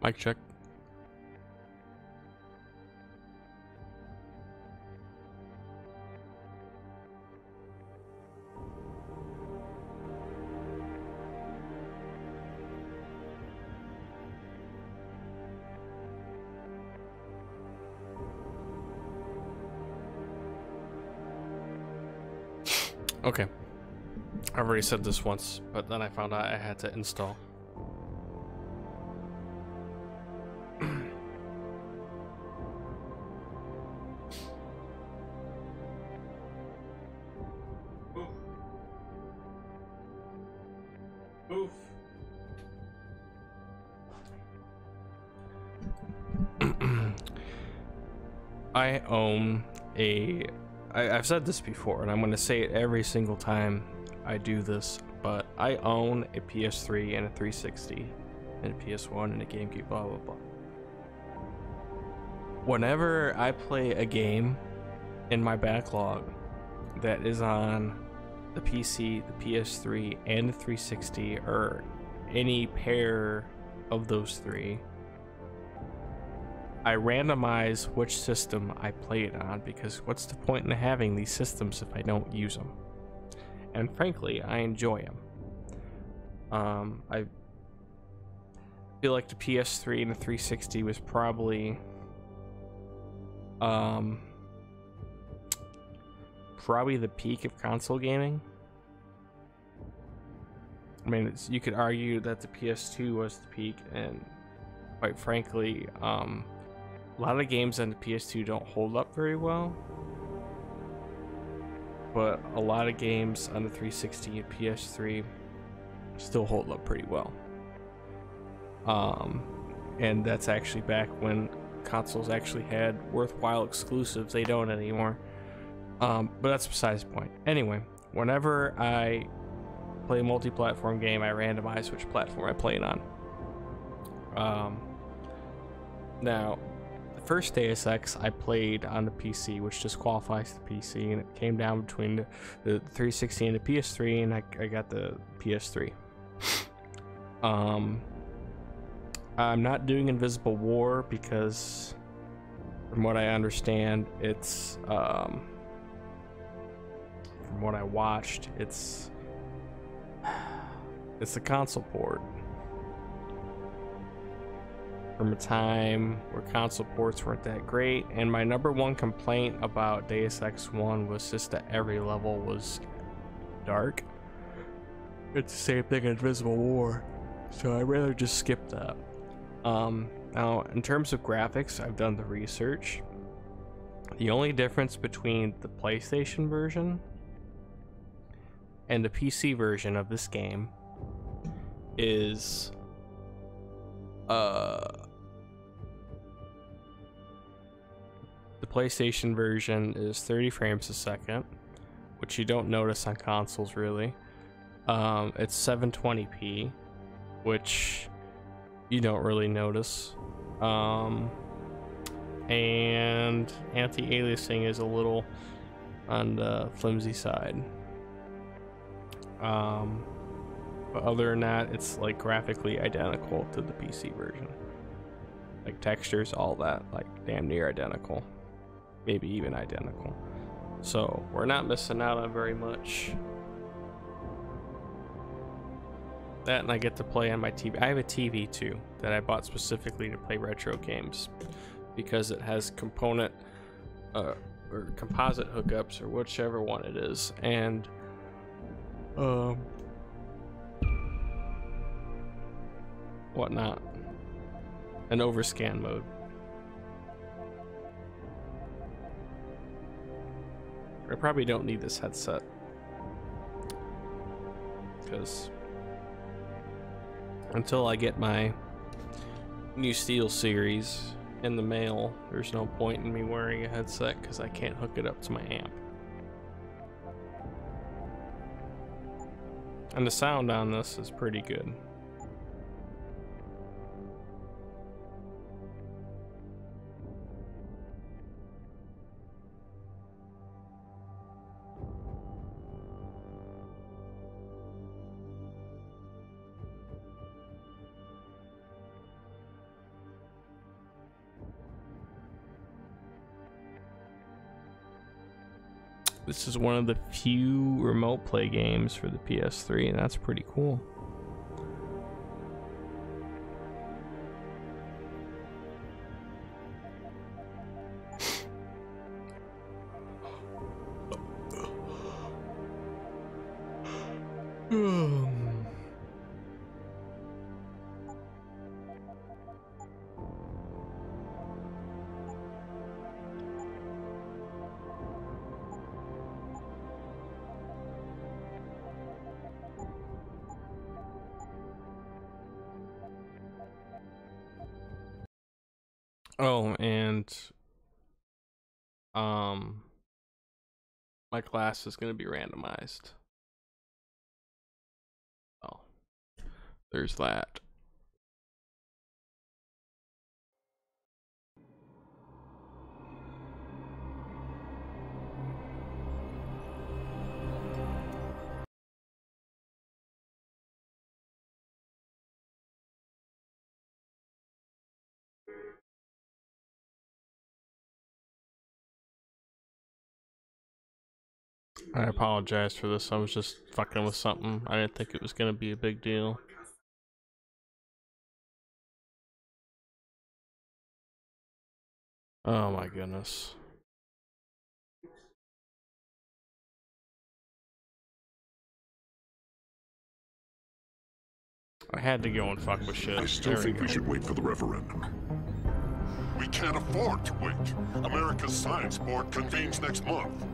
Mic check. Okay. I've already said this once, but then I found out I had to install. Oof. I own I've said this before, and I'm going to say it every single time I do this, but I own a PS3 and a 360 and a PS1 and a GameCube, blah, blah, blah. Whenever I play a game in my backlog that is on the PC, the PS3, and the 360, or any pair of those three, I randomize which system I play it on, because what's the point in having these systems if I don't use them? And frankly, I enjoy them. I feel like the PS3 and the 360 was probably the peak of console gaming. I mean, you could argue that the PS2 was the peak, and quite frankly, a lot of games on the PS2 don't hold up very well, but a lot of games on the 360 and PS3 still hold up pretty well. And that's actually back when consoles actually had worthwhile exclusives. They don't anymore. But that's besides the point. Anyway, whenever I play a multi-platform game, I randomize which platform I play it on. Now, the first Deus Ex I played on the PC, which disqualifies the PC, and it came down between the 360 and the PS3, and I got the PS3. I'm not doing Invisible War because, from what I understand, it's from what I watched, it's a console port from a time where console ports weren't that great, and my number one complaint about Deus Ex 1 was just that every level was dark. It's the same thing in Invisible War, so I'd rather just skip that. Now, in terms of graphics, I've done the research. The only difference between the PlayStation version and the PC version of this game is the PlayStation version is 30 frames a second, which you don't notice on consoles really. It's 720p, which you don't really notice. And anti-aliasing is a little on the flimsy side. But other than that, it's like graphically identical to the PC version. Like textures, all that, like damn near identical. Maybe even identical. So we're not missing out on very much. That, and I get to play on my TV. I have a TV too that I bought specifically to play retro games because it has component or composite hookups, or whichever one it is, and whatnot, an overscan mode. I probably don't need this headset because until I get my new Steel series in the mail, there's no point in me wearing a headset because I can't hook it up to my amp. And the sound on this is pretty good. This is one of the few remote play games for the PS3, and that's pretty cool. Oh, and my class is going to be randomized. Oh, there's that. I apologize for this. I was just fucking with something. I didn't think it was going to be a big deal. Oh my goodness. I had to go and fuck with shit. I still think we should wait for the referendum. We can't afford to wait. America's Science Board convenes next month.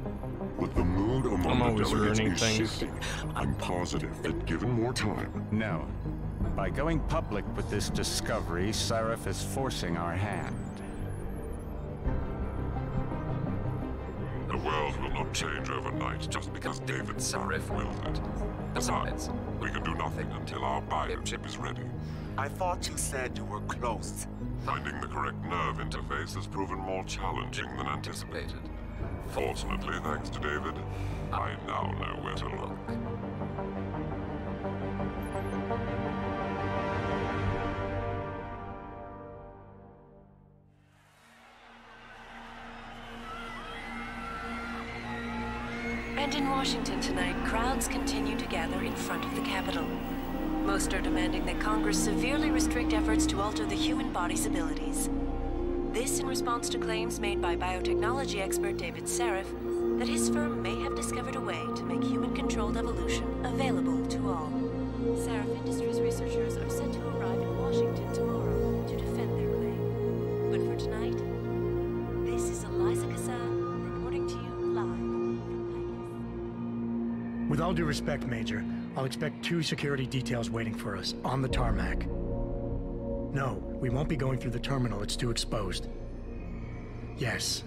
But the mood among I'm the always delegates ruining is things. shifting. I'm positive that given more time... No. By going public with this discovery, Sarif is forcing our hand. The world will not change overnight just because David Sarif willed it. Besides, we can do nothing until our biochip is ready. I thought you said you were close. Finding the correct nerve interface has proven more challenging than anticipated. Fortunately, thanks to David, I now know where to look. And in Washington tonight, crowds continue to gather in front of the Capitol. Most are demanding that Congress severely restrict efforts to alter the human body's abilities. This in response to claims made by biotechnology expert David Sarif that his firm may have discovered a way to make human-controlled evolution available to all. Sarif Industries researchers are set to arrive in Washington tomorrow to defend their claim. But for tonight, this is Eliza Kassan reporting to you live from Vegas. With all due respect, Major, I'll expect 2 security details waiting for us on the tarmac. No, we won't be going through the terminal. It's too exposed. Yes.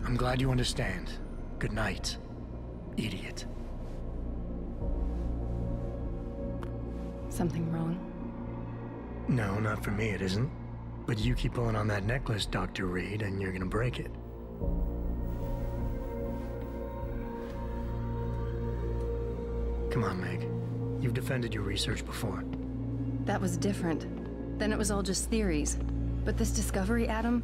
I'm glad you understand. Good night, idiot. Something wrong? No, not for me, it isn't. But you keep pulling on that necklace, Dr. Reed, and you're gonna break it. Come on, Meg. You've defended your research before. That was different. Then it was all just theories. But this discovery, Adam,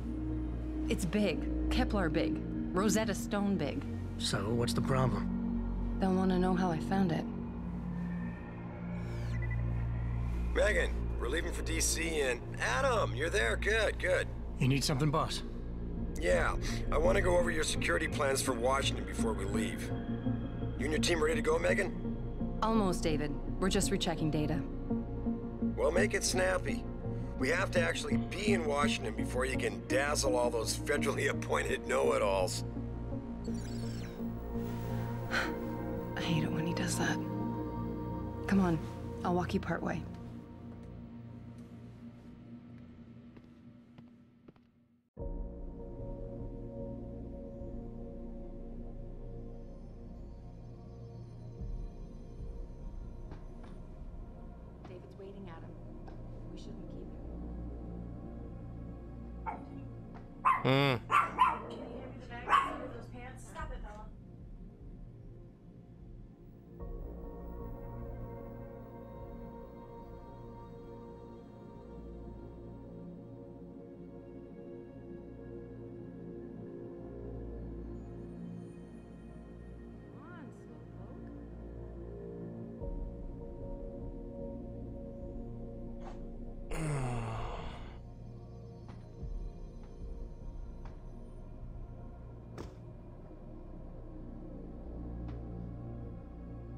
it's big. Kepler big. Rosetta Stone big. So, what's the problem? They'll want to know how I found it. Megan, we're leaving for DC and... Adam, you're there. Good, good. You need something, boss? Yeah, I want to go over your security plans for Washington before we leave. You and your team ready to go, Megan? Almost, David. We're just rechecking data. Well, make it snappy. We have to actually be in Washington before you can dazzle all those federally appointed know-it-alls. I hate it when he does that. Come on, I'll walk you part way. David's waiting, Adam. We shouldn't keep him. Hmm. Can you hand me the bag of those pants? Stop it, fella.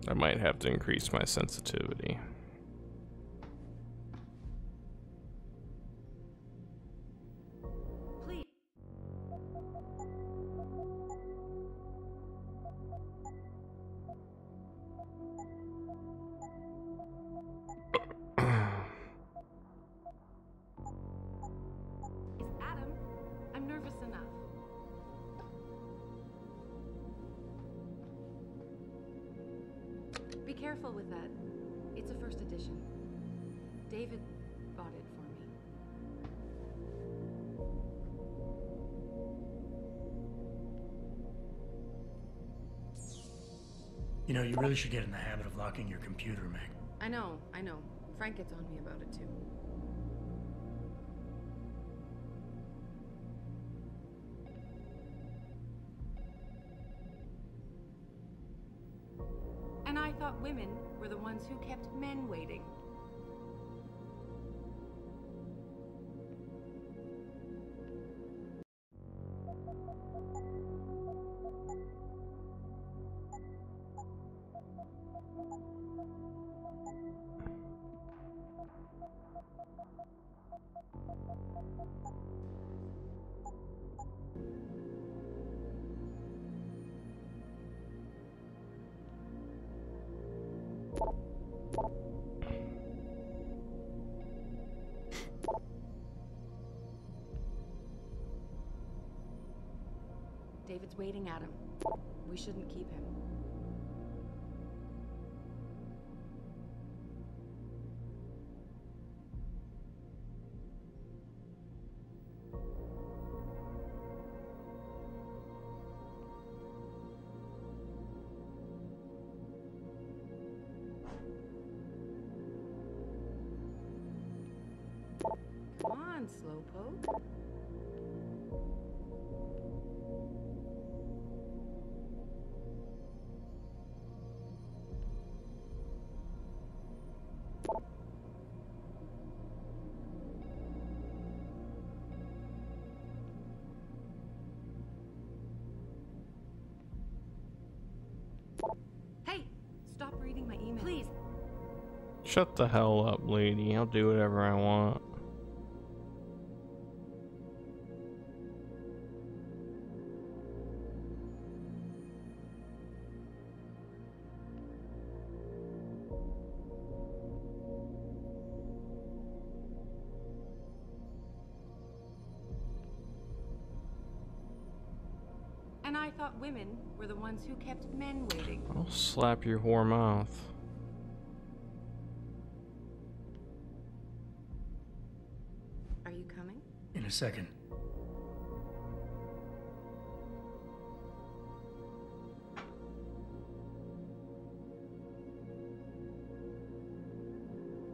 I might have to increase my sensitivity. Please. Adam, I'm nervous enough. Be careful with that. It's a first edition. David bought it for me. You know, you really should get in the habit of locking your computer, Meg. I know. Frank gets on me about it too. And I thought women were the ones who kept men waiting. David's waiting, Adam. We shouldn't keep him. Come on, Slowpoke. Hey, stop reading my email. Please. Shut the hell up, lady. I'll do whatever I want. And I thought women were the ones who kept men waiting. I'll slap your whore mouth. Are you coming? In a second.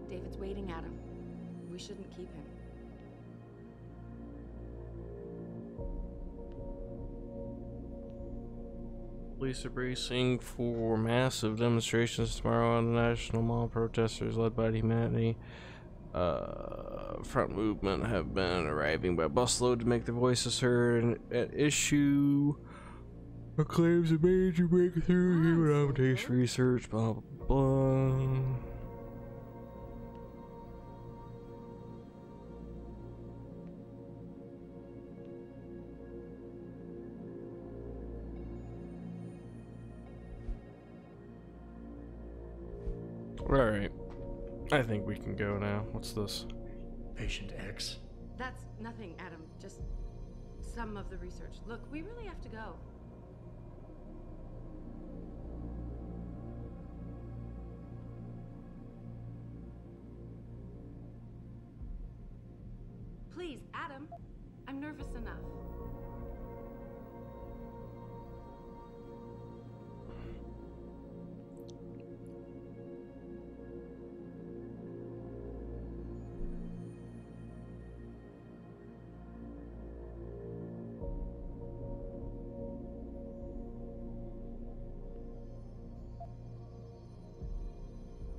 David's waiting, Adam. We shouldn't keep him. Police are bracing for massive demonstrations tomorrow on the National Mall. Protesters led by humanity front movement have been arriving by busload to make their voices heard at issue claims a major breakthrough in human taste research, blah blah blah. Alright, I think we can go now. What's this? Patient X. That's nothing, Adam. Just some of the research. Look, we really have to go. Please, Adam. I'm nervous enough.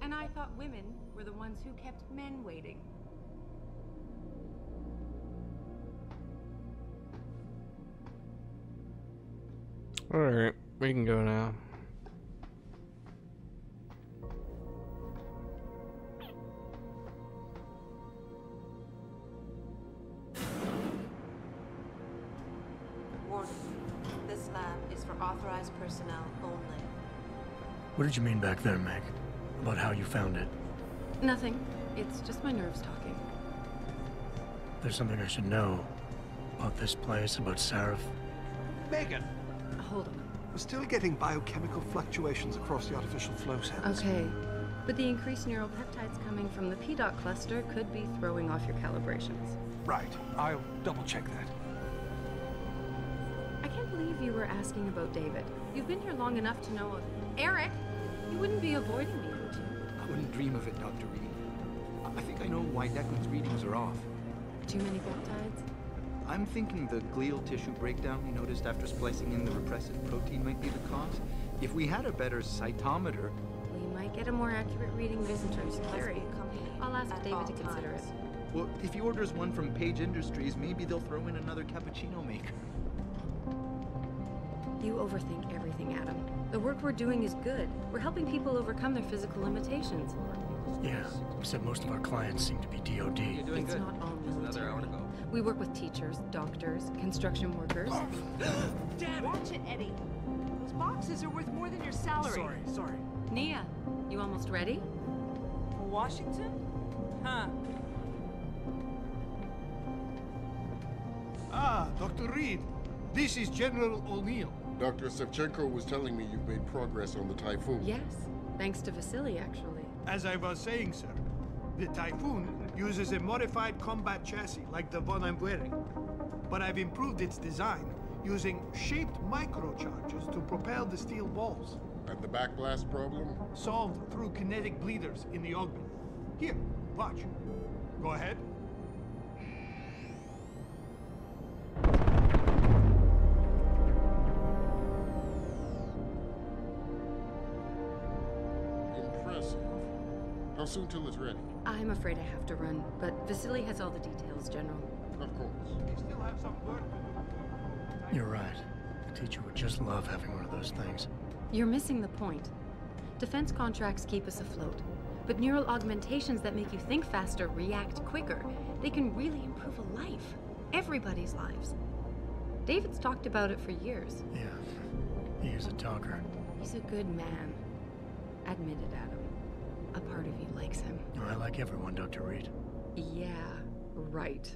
And I thought women were the ones who kept men waiting. Alright, we can go now. personnel only. What did you mean back there, Meg? About how you found it? Nothing. It's just my nerves talking. There's something I should know about this place, about Sarif. Megan! Hold on. We're still getting biochemical fluctuations across the artificial flow cells. Okay. But the increased neural peptides coming from the P-dot cluster could be throwing off your calibrations. Right. I'll double-check that. I can't believe you were asking about David. You've been here long enough to know of... Eric! You wouldn't be avoiding me, would you? I wouldn't dream of it, Dr. Reed. I think I know why Declan's readings are off. Too many peptides? I'm thinking the glial tissue breakdown we noticed after splicing in the repressive protein might be the cause. If we had a better cytometer... We might get a more accurate reading visitors carry. I'll ask David to consider it. Well, if he orders one from Page Industries, maybe they'll throw in another cappuccino maker. You overthink everything, Adam. The work we're doing is good. We're helping people overcome their physical limitations. Yeah, except most of our clients seem to be DOD. You're doing It's good. not all Just another hour to military. go. We work with teachers, doctors, construction workers. Watch it, Eddie. Those boxes are worth more than your salary. Sorry. Nia, you almost ready? For Washington? Huh. Ah, Dr. Reed. This is General O'Neill. Dr. Sevchenko was telling me you've made progress on the Typhoon. Yes, thanks to Vasily, actually. As I was saying, sir, the Typhoon uses a modified combat chassis like the one I'm wearing. But I've improved its design using shaped microcharges to propel the steel balls. And the backblast problem? Solved through kinetic bleeders in the augment. Here, watch. Go ahead. Impressive. How soon till it's ready? I'm afraid I have to run, but Vasily has all the details, General. Of course. We still have some work to do. You're right. The teacher would just love having one of those things. You're missing the point. Defense contracts keep us afloat, but neural augmentations that make you think faster, react quicker, they can really improve a life. Everybody's lives. David's talked about it for years. Yeah, he is a talker. He's a good man. Admit it, Adam. A part of you likes him. Oh, I like everyone, Dr. Reed. Yeah, right.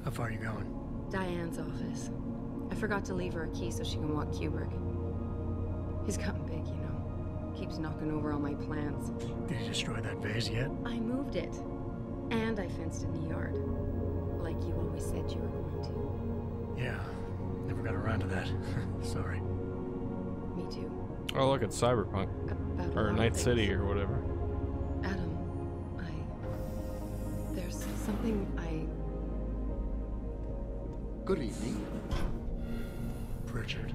How far are you going? Diane's office. I forgot to leave her a key so she can walk Kubrick. He's gotten big, you know. Keeps knocking over all my plants. Did you destroy that vase yet? I moved it. And I fenced in the yard. Like you always said you were going to. Yeah, never got around to that. Sorry. Me too. Oh, look, it's Cyberpunk. About a Or lot of Night things. City or whatever. Adam, there's something Good evening. Pritchard.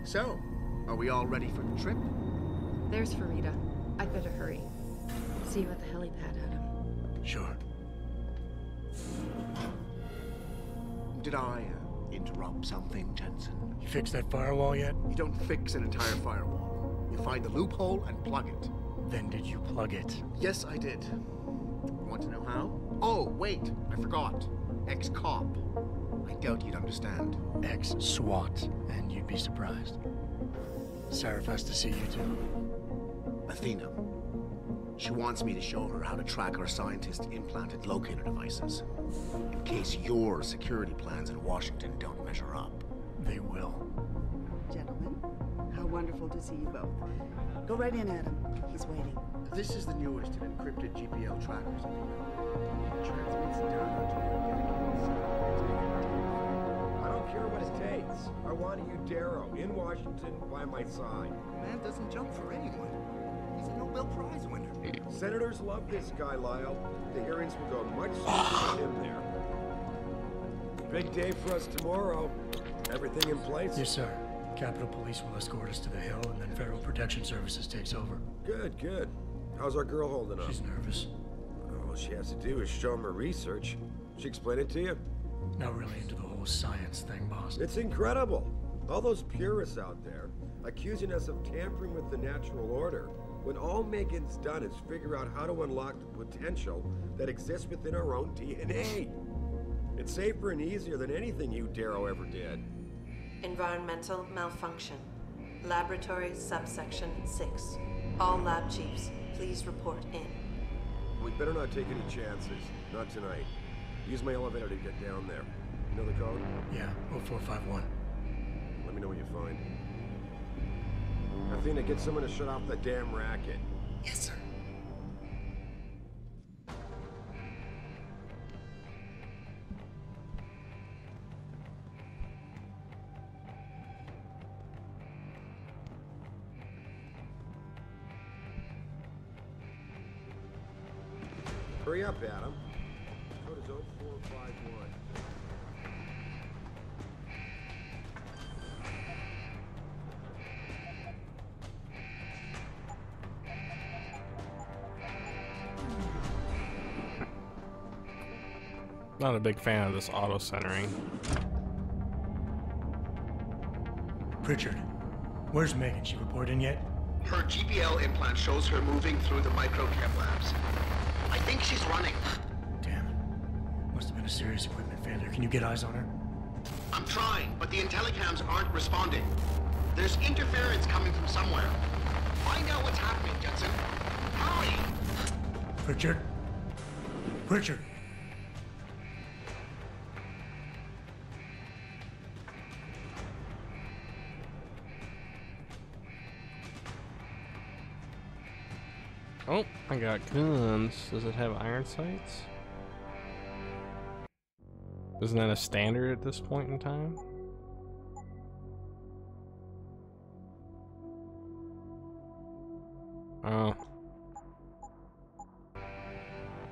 So, are we all ready for the trip? There's Farida. I'd better hurry. See you at the helipad, Adam. Sure. Did I interrupt something, Jensen? You fixed that firewall yet? You don't fix an entire firewall. You find the loophole and plug it. Then did you plug it? Yes, I did. Want to know how? Oh, wait, I forgot. Ex-cop. I doubt you'd understand. Ex-SWAT, and you'd be surprised. Sarif has to see you too. Athena. She wants me to show her how to track our scientist-implanted locator devices. In case your security plans in Washington don't measure up. They will. Gentlemen, how wonderful to see you both. Go right in, Adam. He's waiting. This is the newest in encrypted GPL trackers. It transmits data to your dedicated server. I don't care what it takes. I want you, Darrow, in Washington, by my side. Man doesn't jump for anyone. He's a Nobel Prize winner. Senators love this guy, Lyle. The hearings will go much smoother with him there. Big day for us tomorrow. Everything in place? Yes, sir. Capitol Police will escort us to the Hill, and then Federal Protection Services takes over. Good, good. How's our girl holding up? She's nervous. All she has to do is show him her research. She explain it to you? Not really into the whole science thing, boss. It's incredible. All those purists out there, accusing us of tampering with the natural order, when all Megan's done is figure out how to unlock the potential that exists within our own DNA. It's safer and easier than anything you Darrow ever did. Environmental malfunction. Laboratory subsection 6. All lab chiefs, please report in. We'd better not take any chances. Not tonight. Use my elevator to get down there. You know the code? Yeah, 0451. Let me know what you find. Athena, get someone to shut off the damn racket. Yes, sir. Hurry up, Adam. Code is 0451. Not a big fan of this auto centering. Pritchard, where's Megan? She report in yet? Her GPL implant shows her moving through the microchem labs. I think she's running. Damn. Must have been a serious equipment failure. Can you get eyes on her? I'm trying, but the intellicams aren't responding. There's interference coming from somewhere. Find out what's happening, Judson. Hurry! Pritchard? Pritchard! Oh, I got guns. Does it have iron sights? Isn't that a standard at this point in time? Oh.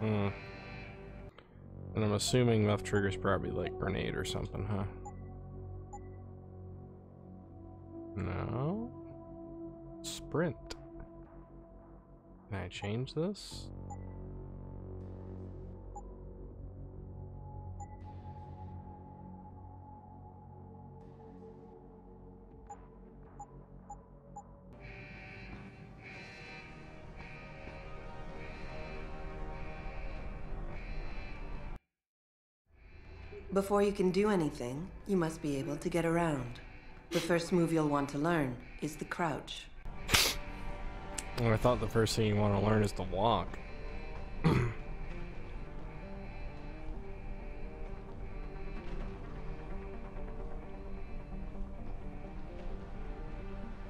And I'm assuming left trigger's probably like grenade or something, huh? No. Sprint. Can I change this? Before you can do anything, you must be able to get around. The first move you'll want to learn is the crouch. Well, I thought the first thing you want to learn is to walk. Am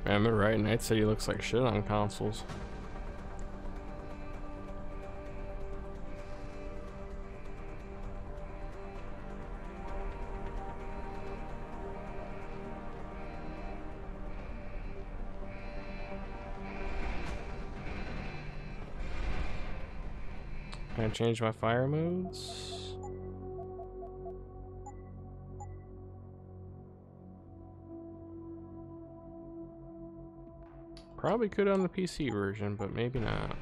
I right? Night City looks like shit on consoles. Can I change my fire modes? Probably could on the PC version, but maybe not.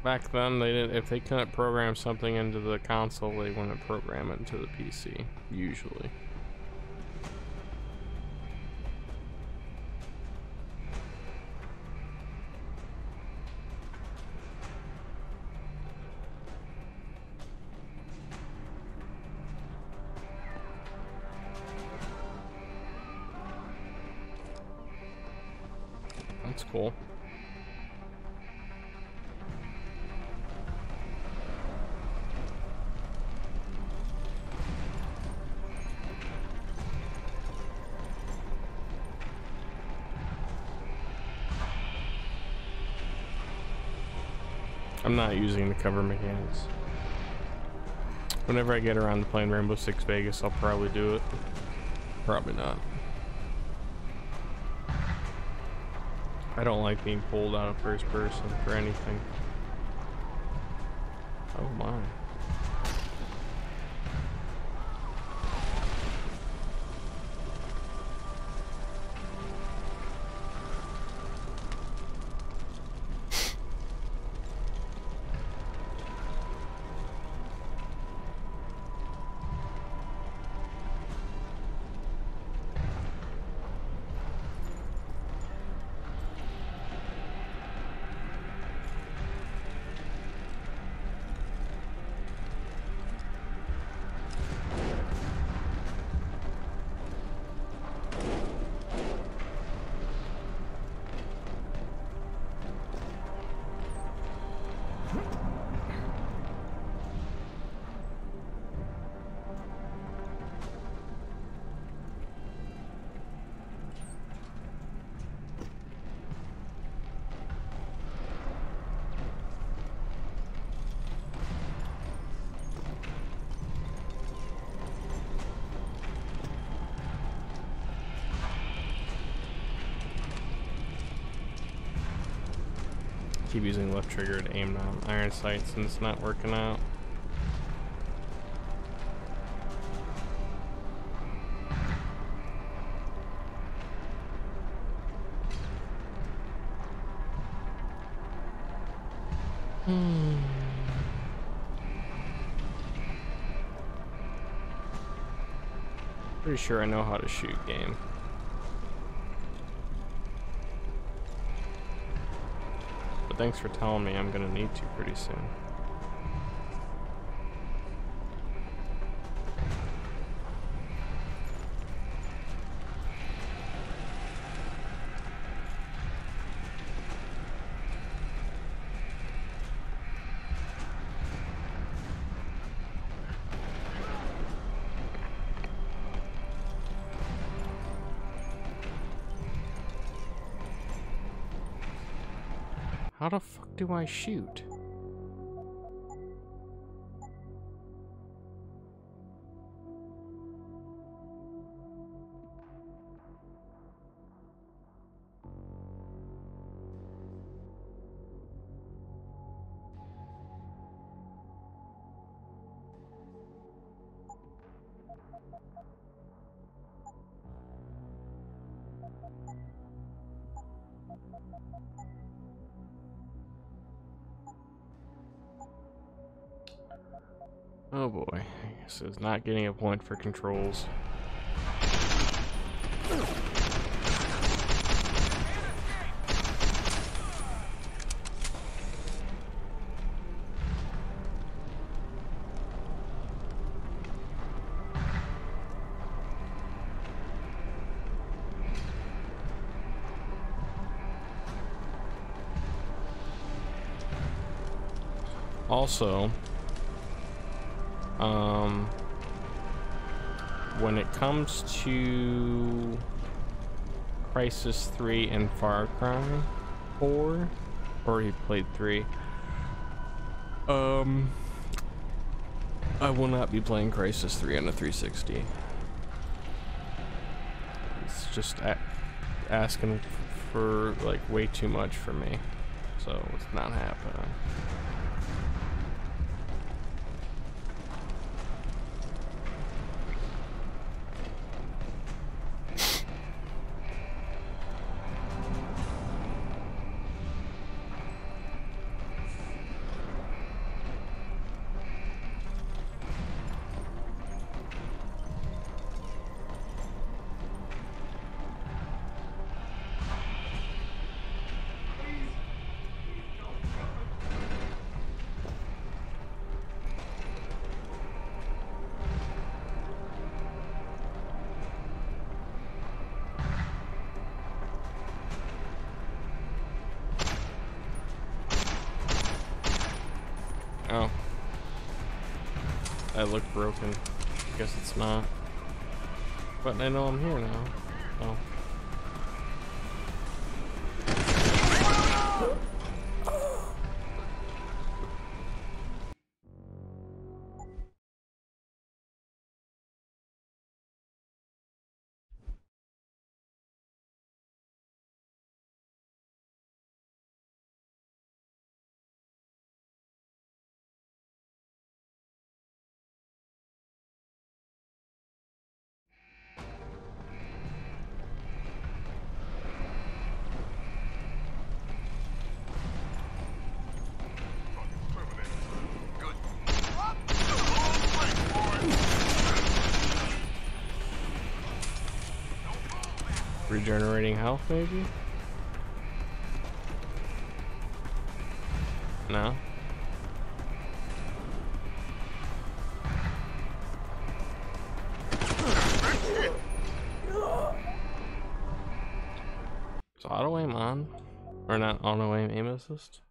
Back then, they didn't. If they couldn't program something into the console, they wouldn't program it into the PC. Usually. That's cool. I'm not using the cover mechanics. Whenever I get around to playing Rainbow Six Vegas, I'll probably do it. Probably not. I don't like being pulled out of first person for anything. Oh my. keep using left trigger to aim down iron sights and it's not working out. Pretty sure I know how to shoot, game. But thanks for telling me. I'm gonna need to pretty soon. How the fuck do I shoot? Oh boy, I guess it's not getting a point for controls. Also, when it comes to Crisis 3 and Far Cry 4, already played 3, I will not be playing Crisis 3 on a 360. It's just asking for like way too much for me, so it's not happening. Oh. That looked broken. Guess it's not. But I know I'm here now. Oh. Regenerating health, maybe? No? Is auto aim on? Or not auto aim assist?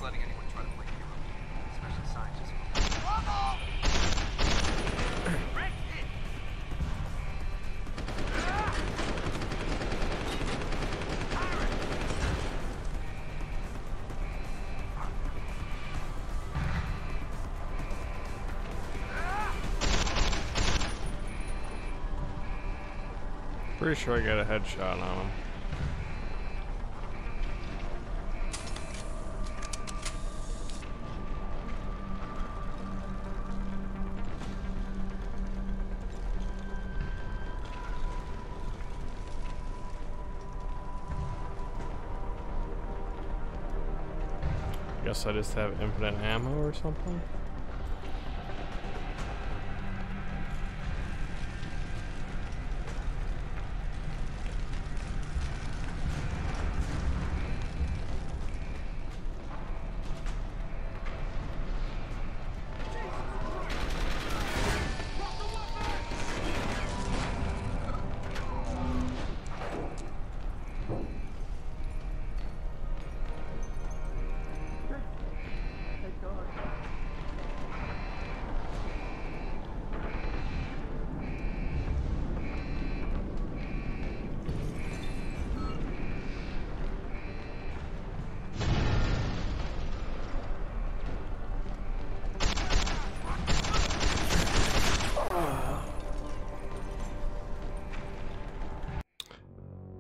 Letting anyone try to play hero, especially scientists. Pretty sure I got a headshot on him. Guess I just have infinite ammo or something.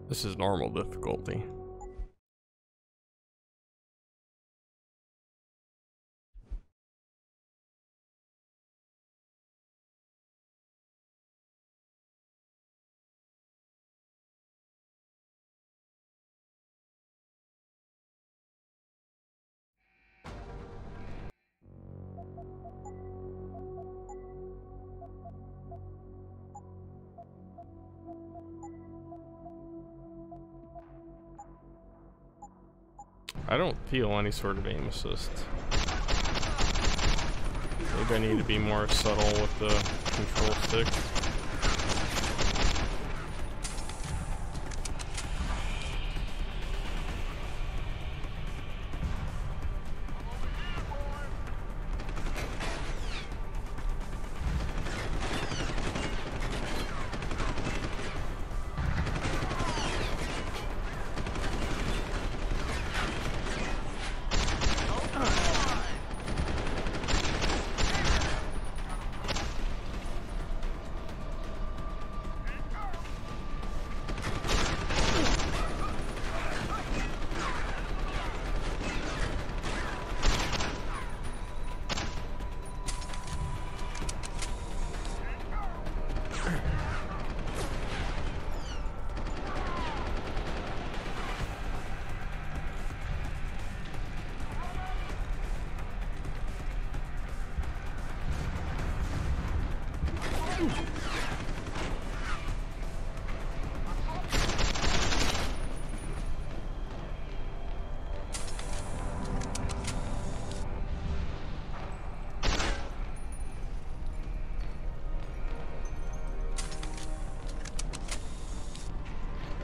This is normal difficulty. I don't feel any sort of aim assist. Maybe I need to be more subtle with the control stick.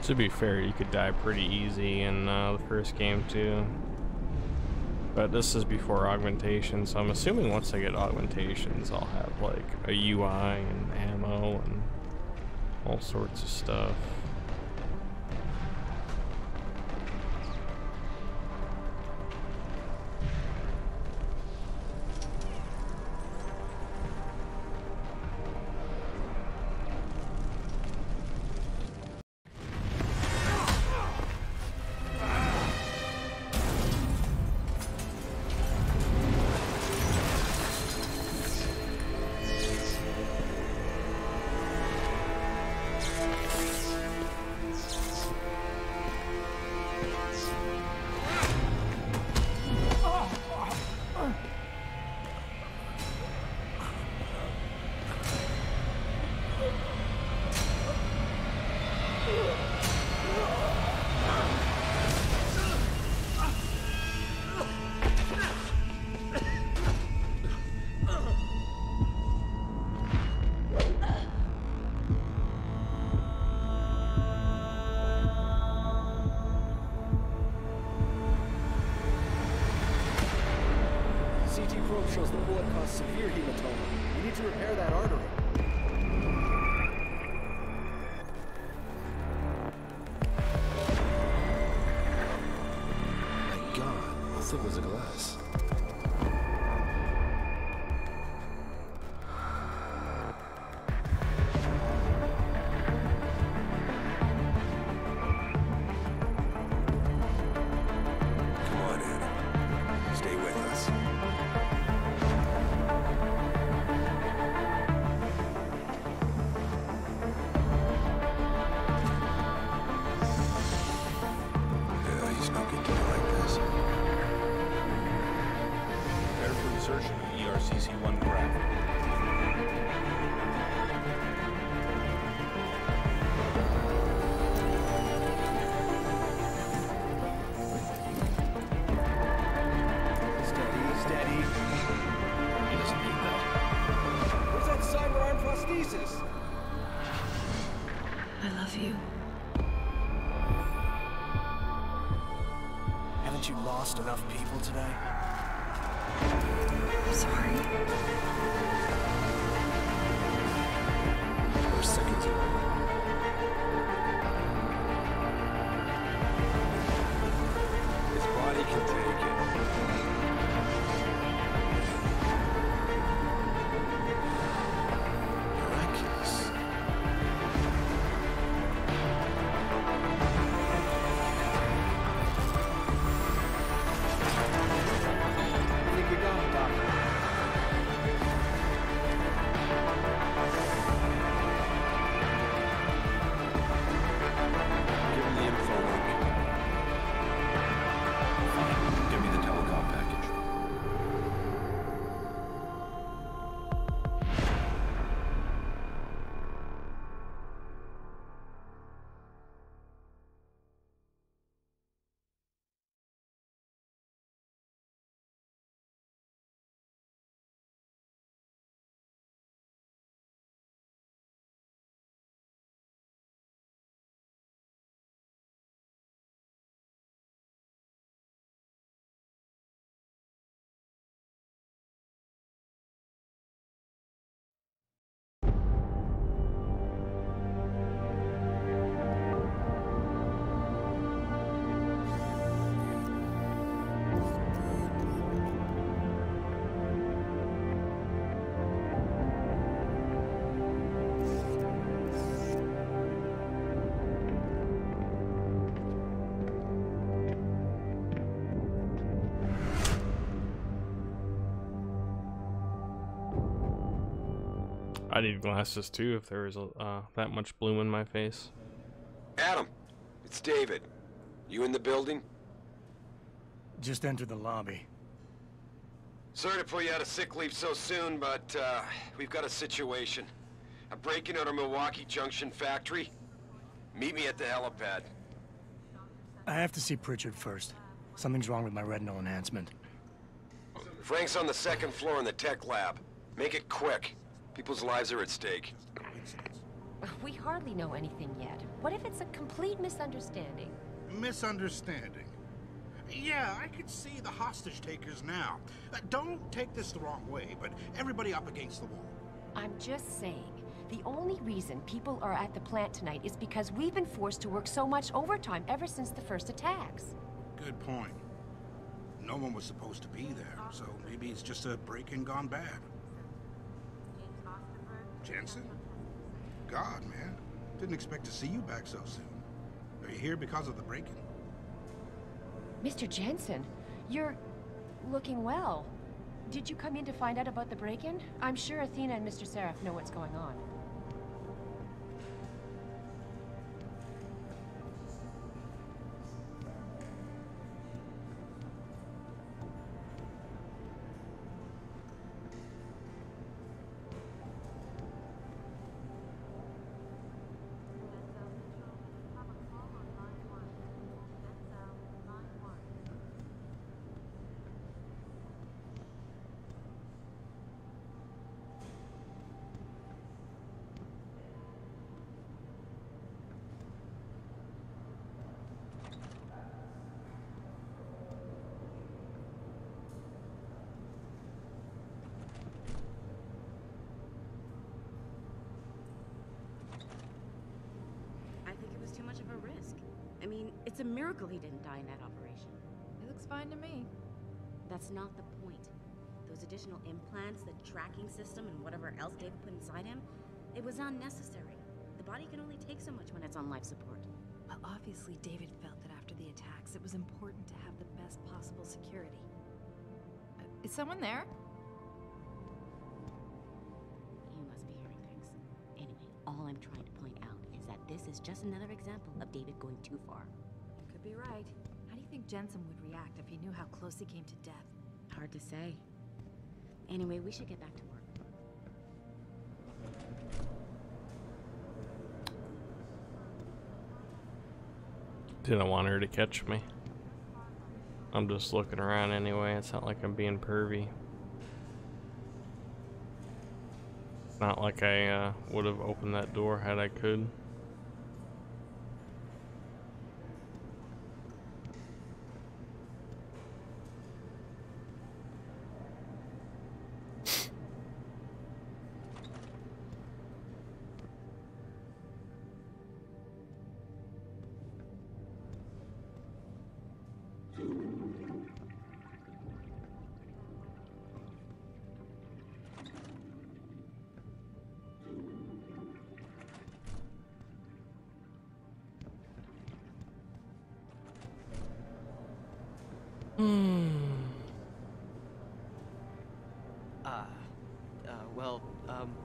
To be fair, you could die pretty easy in the first game too. But this is before augmentation, so I'm assuming once I get augmentations, I'll have like a UI and ammo and all sorts of stuff. Shows the bullet caused severe hematoma. We need to repair that artery. My God, how thick was the glass? insertion of ERCC-1 craft. Steady. He doesn't need that. Where's that cyber arm prosthesis? I love you. Haven't you lost enough people today? I'm sorry. For seconds ago. His body can take it. Miraculous. I think we got it, Doctor. Give him the info link. Fine. Give me the telecom package. I need glasses too if there was that much bloom in my face. Adam, it's David. You in the building? Just entered the lobby. Sorry to pull you out of sick leave so soon, but we've got a situation. A break-in at our Milwaukee Junction factory. Meet me at the helipad. I have to see Pritchard first. Something's wrong with my retinal enhancement. Frank's on the second floor in the tech lab. Make it quick. People's lives are at stake. We hardly know anything yet. What if it's a complete misunderstanding? Misunderstanding? Yeah, I could see the hostage takers now. Don't take this the wrong way, but everybody up against the wall. I'm just saying, the only reason people are at the plant tonight is because we've been forced to work so much overtime ever since the first attacks. Good point. No one was supposed to be there, so maybe it's just a break-in gone bad. Jensen? God, man. Didn't expect to see you back so soon. Are you here because of the break-in? Mr. Jensen, you're looking well. Did you come in to find out about the break-in? I'm sure Athena and Mr. Seraph know what's going on. Too much of a risk. I mean, it's a miracle he didn't die in that operation. It looks fine to me. That's not the point. Those additional implants, the tracking system, and whatever else David put inside him, it was unnecessary. The body can only take so much when it's on life support. Well, obviously David felt that after the attacks, it was important to have the best possible security. Is someone there? You must be hearing things. Anyway, all I'm trying to point out is that this is just another example of David going too far. You could be right. How do you think Jensen would react if he knew how close he came to death? Hard to say. Anyway, we should get back to work. Didn't want her to catch me. I'm just looking around anyway. It's not like I'm being pervy. Not like I would have opened that door had I could.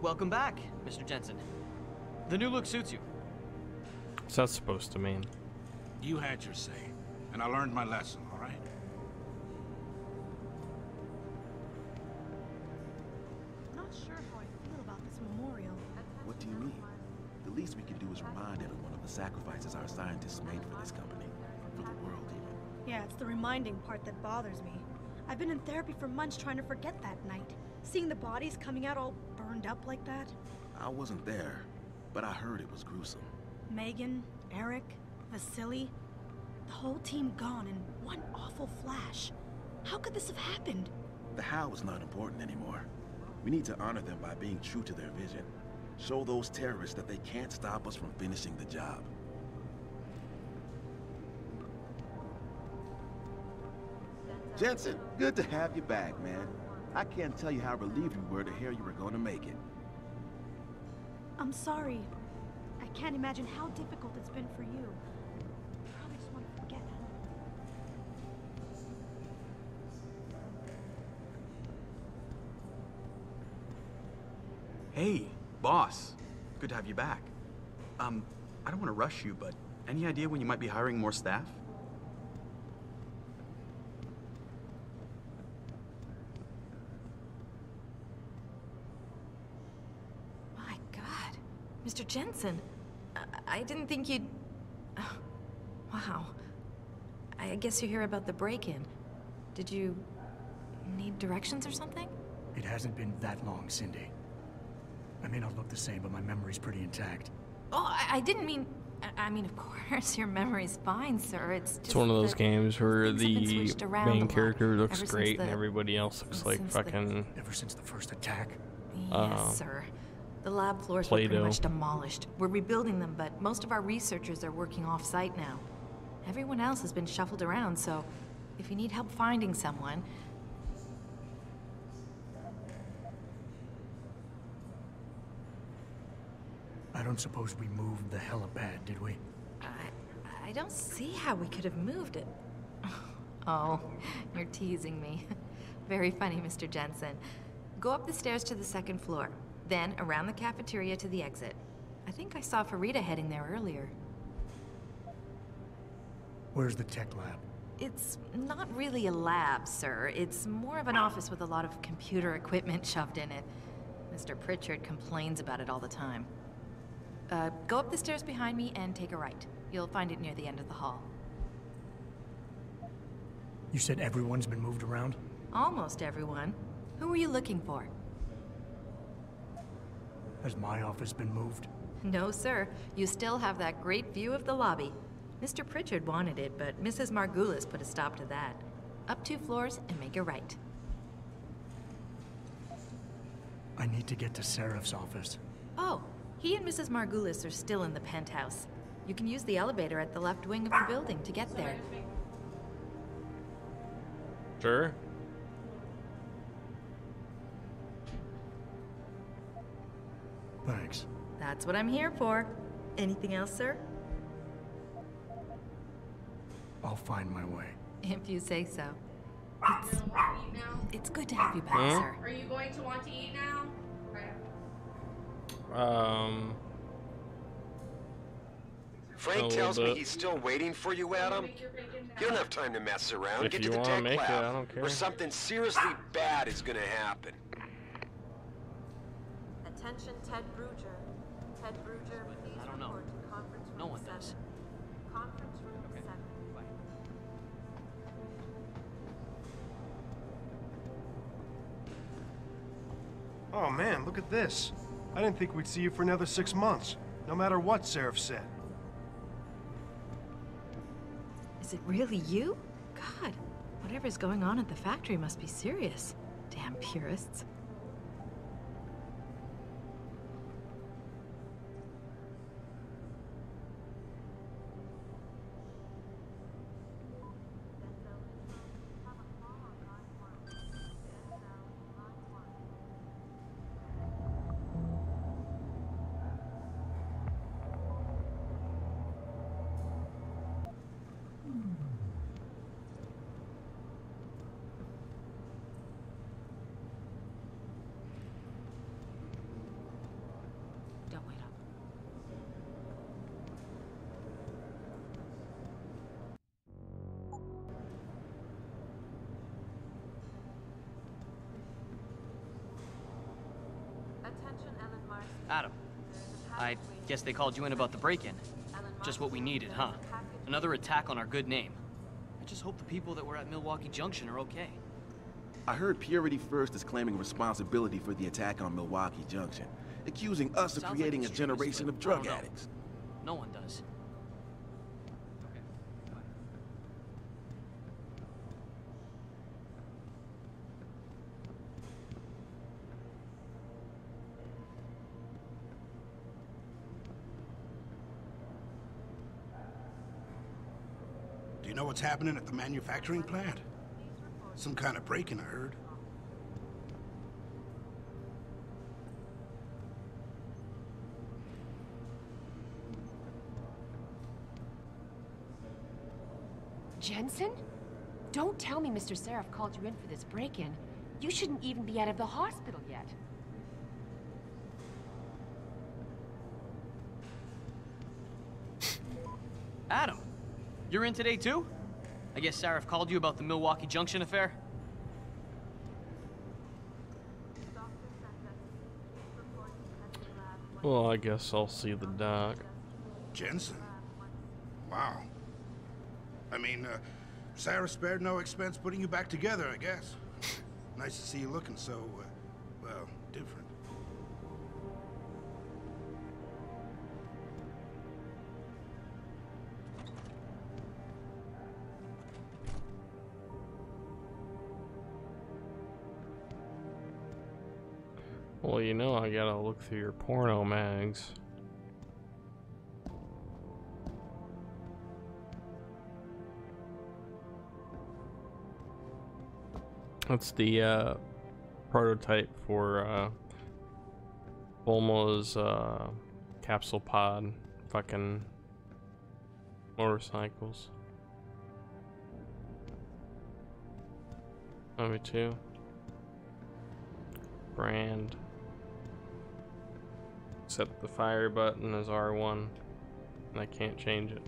Welcome back, Mr. Jensen. The new look suits you. What's that supposed to mean? You had your say, and I learned my lesson, all right? Not sure how I feel about this memorial. What do you mean? The least we can do is remind everyone of the sacrifices our scientists made for this company. For the world, even. Yeah, it's the reminding part that bothers me. I've been in therapy for months trying to forget that night. Seeing the bodies coming out all burned up like that. I wasn't there, but I heard it was gruesome. Megan, Eric, Vasily, the whole team gone in one awful flash. How could this have happened? The how is not important anymore. We need to honor them by being true to their vision. Show those terrorists that they can't stop us from finishing the job. Jensen, good to have you back, man. I can't tell you how relieved we were to hear you were going to make it. I'm sorry. I can't imagine how difficult it's been for you. I probably just want to forget. Hey, boss. Good to have you back. I don't want to rush you, but any idea when you might be hiring more staff? Mr. Jensen, I didn't think you'd... wow. I guess you hear about the break-in. Did you need directions or something? It hasn't been that long, Cindy. I may not look the same, but my memory's pretty intact. Oh, I didn't mean... I mean, of course, your memory's fine, sir. It's just one of those games where the main character looks great the, and everybody else looks like fucking... Ever since the first attack? Yes, sir. The lab floors were pretty much demolished. We're rebuilding them, but most of our researchers are working off-site now. Everyone else has been shuffled around, so if you need help finding someone... I don't suppose we moved the helipad, did we? I don't see how we could have moved it. Oh, you're teasing me. Very funny, Mr. Jensen. Go up the stairs to the second floor. Then, around the cafeteria to the exit. I think I saw Farida heading there earlier. Where's the tech lab? It's not really a lab, sir. It's more of an office with a lot of computer equipment shoved in it. Mr. Pritchard complains about it all the time. Go up the stairs behind me and take a right. You'll find it near the end of the hall. You said everyone's been moved around? Almost everyone. Who were you looking for? Has my office been moved? No, sir. You still have that great view of the lobby. Mr. Pritchard wanted it, but Mrs. Margulis put a stop to that. Up 2 floors and make a right. I need to get to Seraph's office. Oh, he and Mrs. Margulis are still in the penthouse. You can use the elevator at the left wing of the building to get there. Sure. Thanks. That's what I'm here for. Anything else, sir? I'll find my way. If you say so. It's good to have you back, sir. Are you going to want to eat now? Frank tells me he's still waiting for you, Adam. You don't have time to mess around. If Get you to the wanna tech make it, lab, I don't care. or something seriously bad is gonna happen. Attention, Ted Bruger. Ted Bruger, please I don't know. report to conference room No one 7. does. Conference room 7. Bye. Oh man, look at this. I didn't think we'd see you for another 6 months, no matter what Seraph said. Is it really you? God, whatever's going on at the factory must be serious. Damn purists. Don't wait up. Attention, Ellen Marston. Adam, I guess they called you in about the break-in. Just what we needed, huh? Another attack on our good name. I just hope the people that were at Milwaukee Junction are okay. I heard Purity First is claiming responsibility for the attack on Milwaukee Junction, accusing us of Sounds creating like a extremist, generation but of drug I don't know. addicts. No one does. Do you know what's happening at the manufacturing plant? Some kind of break-in, I heard. Jensen? Don't tell me Mr. Seraph called you in for this break-in. You shouldn't even be out of the hospital yet. Adam, you're in today too? I guess Seraph called you about the Milwaukee Junction affair? Well, I guess I'll see the doc. Jensen? Wow. I mean, Sarah spared no expense putting you back together, I guess. Nice to see you looking so, well, different. Well, you know I gotta look through your porno mags. That's the prototype for Bulma's capsule pod fucking motorcycles. Number 2. Brand. Set the fire button as R1 and I can't change it.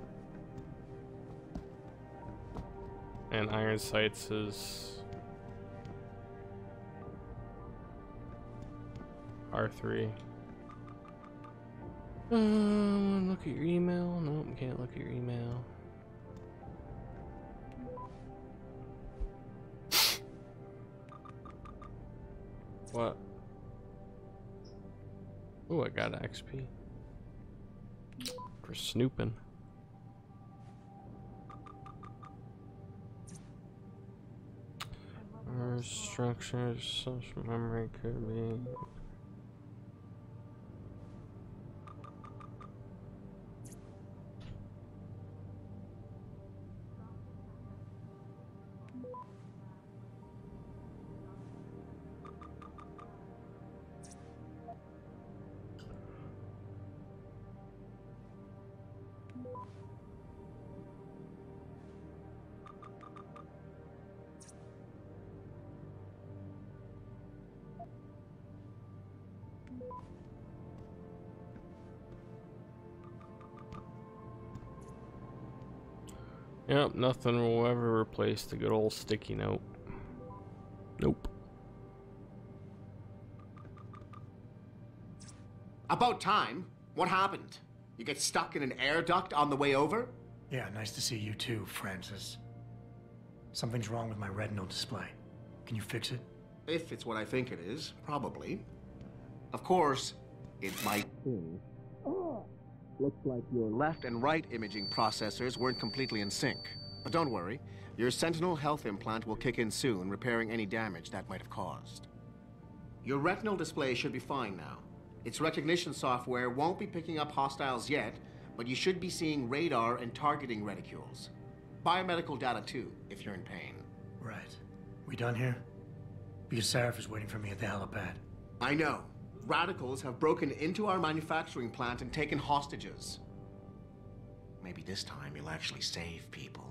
And iron sights is R3. Look at your email. Nope, can't look at your email. What? Ooh, I got XP for snooping. Structures, social memory could be. Yep, nothing will ever replace the good old sticky note. Nope. About time. What happened? You get stuck in an air duct on the way over? Yeah, nice to see you too, Francis. Something's wrong with my retinal display. Can you fix it? If it's what I think it is, probably. Of course, it might. Looks like your left and right imaging processors weren't completely in sync. But don't worry, your Sentinel health implant will kick in soon, repairing any damage that might have caused. Your retinal display should be fine now. Its recognition software won't be picking up hostiles yet, but you should be seeing radar and targeting reticules. Biomedical data too, if you're in pain. Right. We done here? Because Sarif is waiting for me at the helipad. I know. Radicals have broken into our manufacturing plant and taken hostages. Maybe this time you'll actually save people.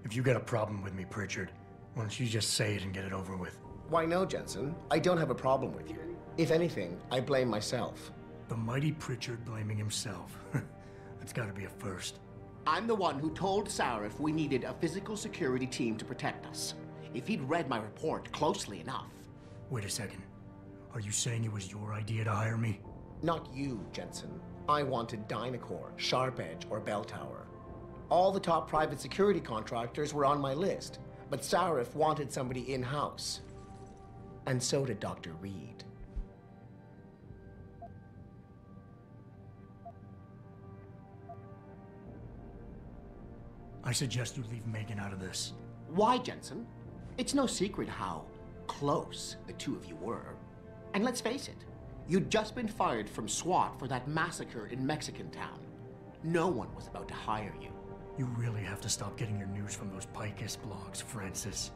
If you got a problem with me, Pritchard, why don't you just say it and get it over with? Why no, Jensen? I don't have a problem with you. If anything, I blame myself. The mighty Pritchard blaming himself. That's gotta be a first. I'm the one who told Sarif we needed a physical security team to protect us. If he'd read my report closely enough. Wait a second. Are you saying it was your idea to hire me? Not you, Jensen. I wanted Dynacore, Sharp Edge, or Bell Tower. All the top private security contractors were on my list, but Sarif wanted somebody in-house. And so did Dr. Reed. I suggest you leave Megan out of this. Why, Jensen? It's no secret how close the two of you were. And let's face it, you'd just been fired from SWAT for that massacre in Mexican town. No one was about to hire you. You really have to stop getting your news from those Picus blogs, Francis.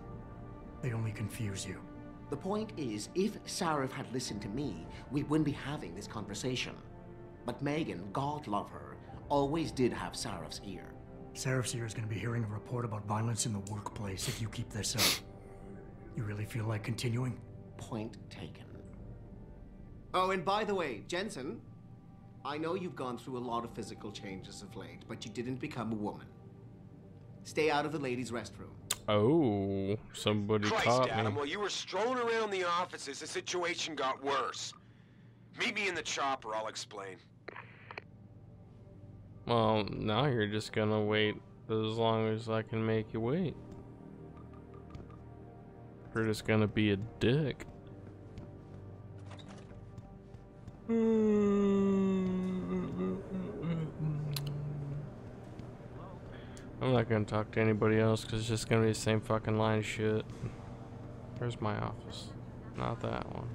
They only confuse you. The point is, if Sarif had listened to me, we wouldn't be having this conversation. But Megan, God love her, always did have Sarif's ear. Sarif's ear is going to be hearing a report about violence in the workplace if you keep this up. You really feel like continuing? Point taken. Oh, and by the way, Jensen, I know you've gone through a lot of physical changes of late, but you didn't become a woman. Stay out of the ladies' restroom. Oh, somebody Christ, caught Adam, me. while you were strolling around the offices, the situation got worse. Meet me in the chopper, I'll explain. Well, now you're just gonna wait as long as I can make you wait. You're just gonna be a dick. I'm not gonna talk to anybody else because it's just gonna be the same fucking line of shit. Where's my office? Not that one.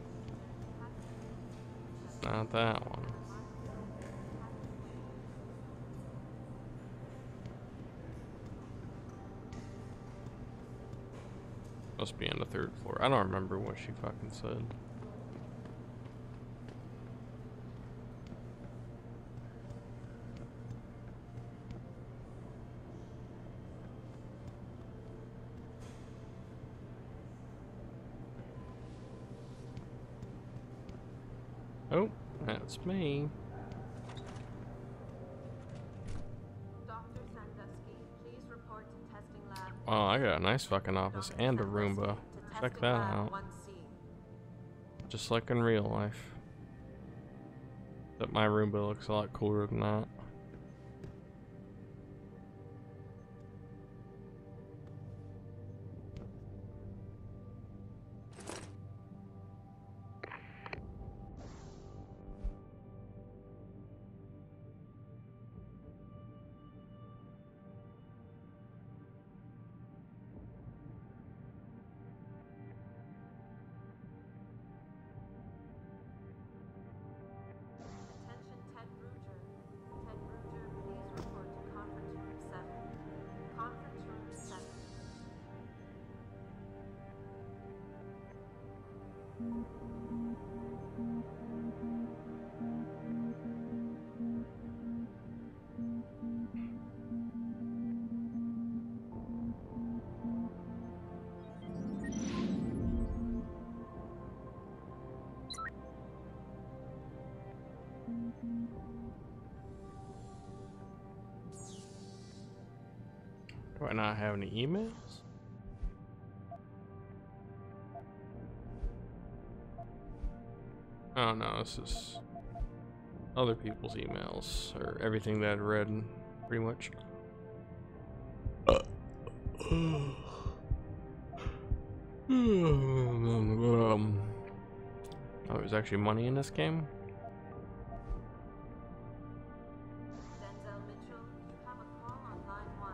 Not that one. Must be on the 3rd floor. I don't remember what she fucking said. Oh, that's me. Oh, I got a nice fucking office and a Roomba. Check that out. Just like in real life. But my Roomba looks a lot cooler than that. Do I not have any emails? Oh no, this is other people's emails, or everything that I'd read, pretty much. Oh, there's actually money in this game? Denzel Mitchell, you have a call on line 1.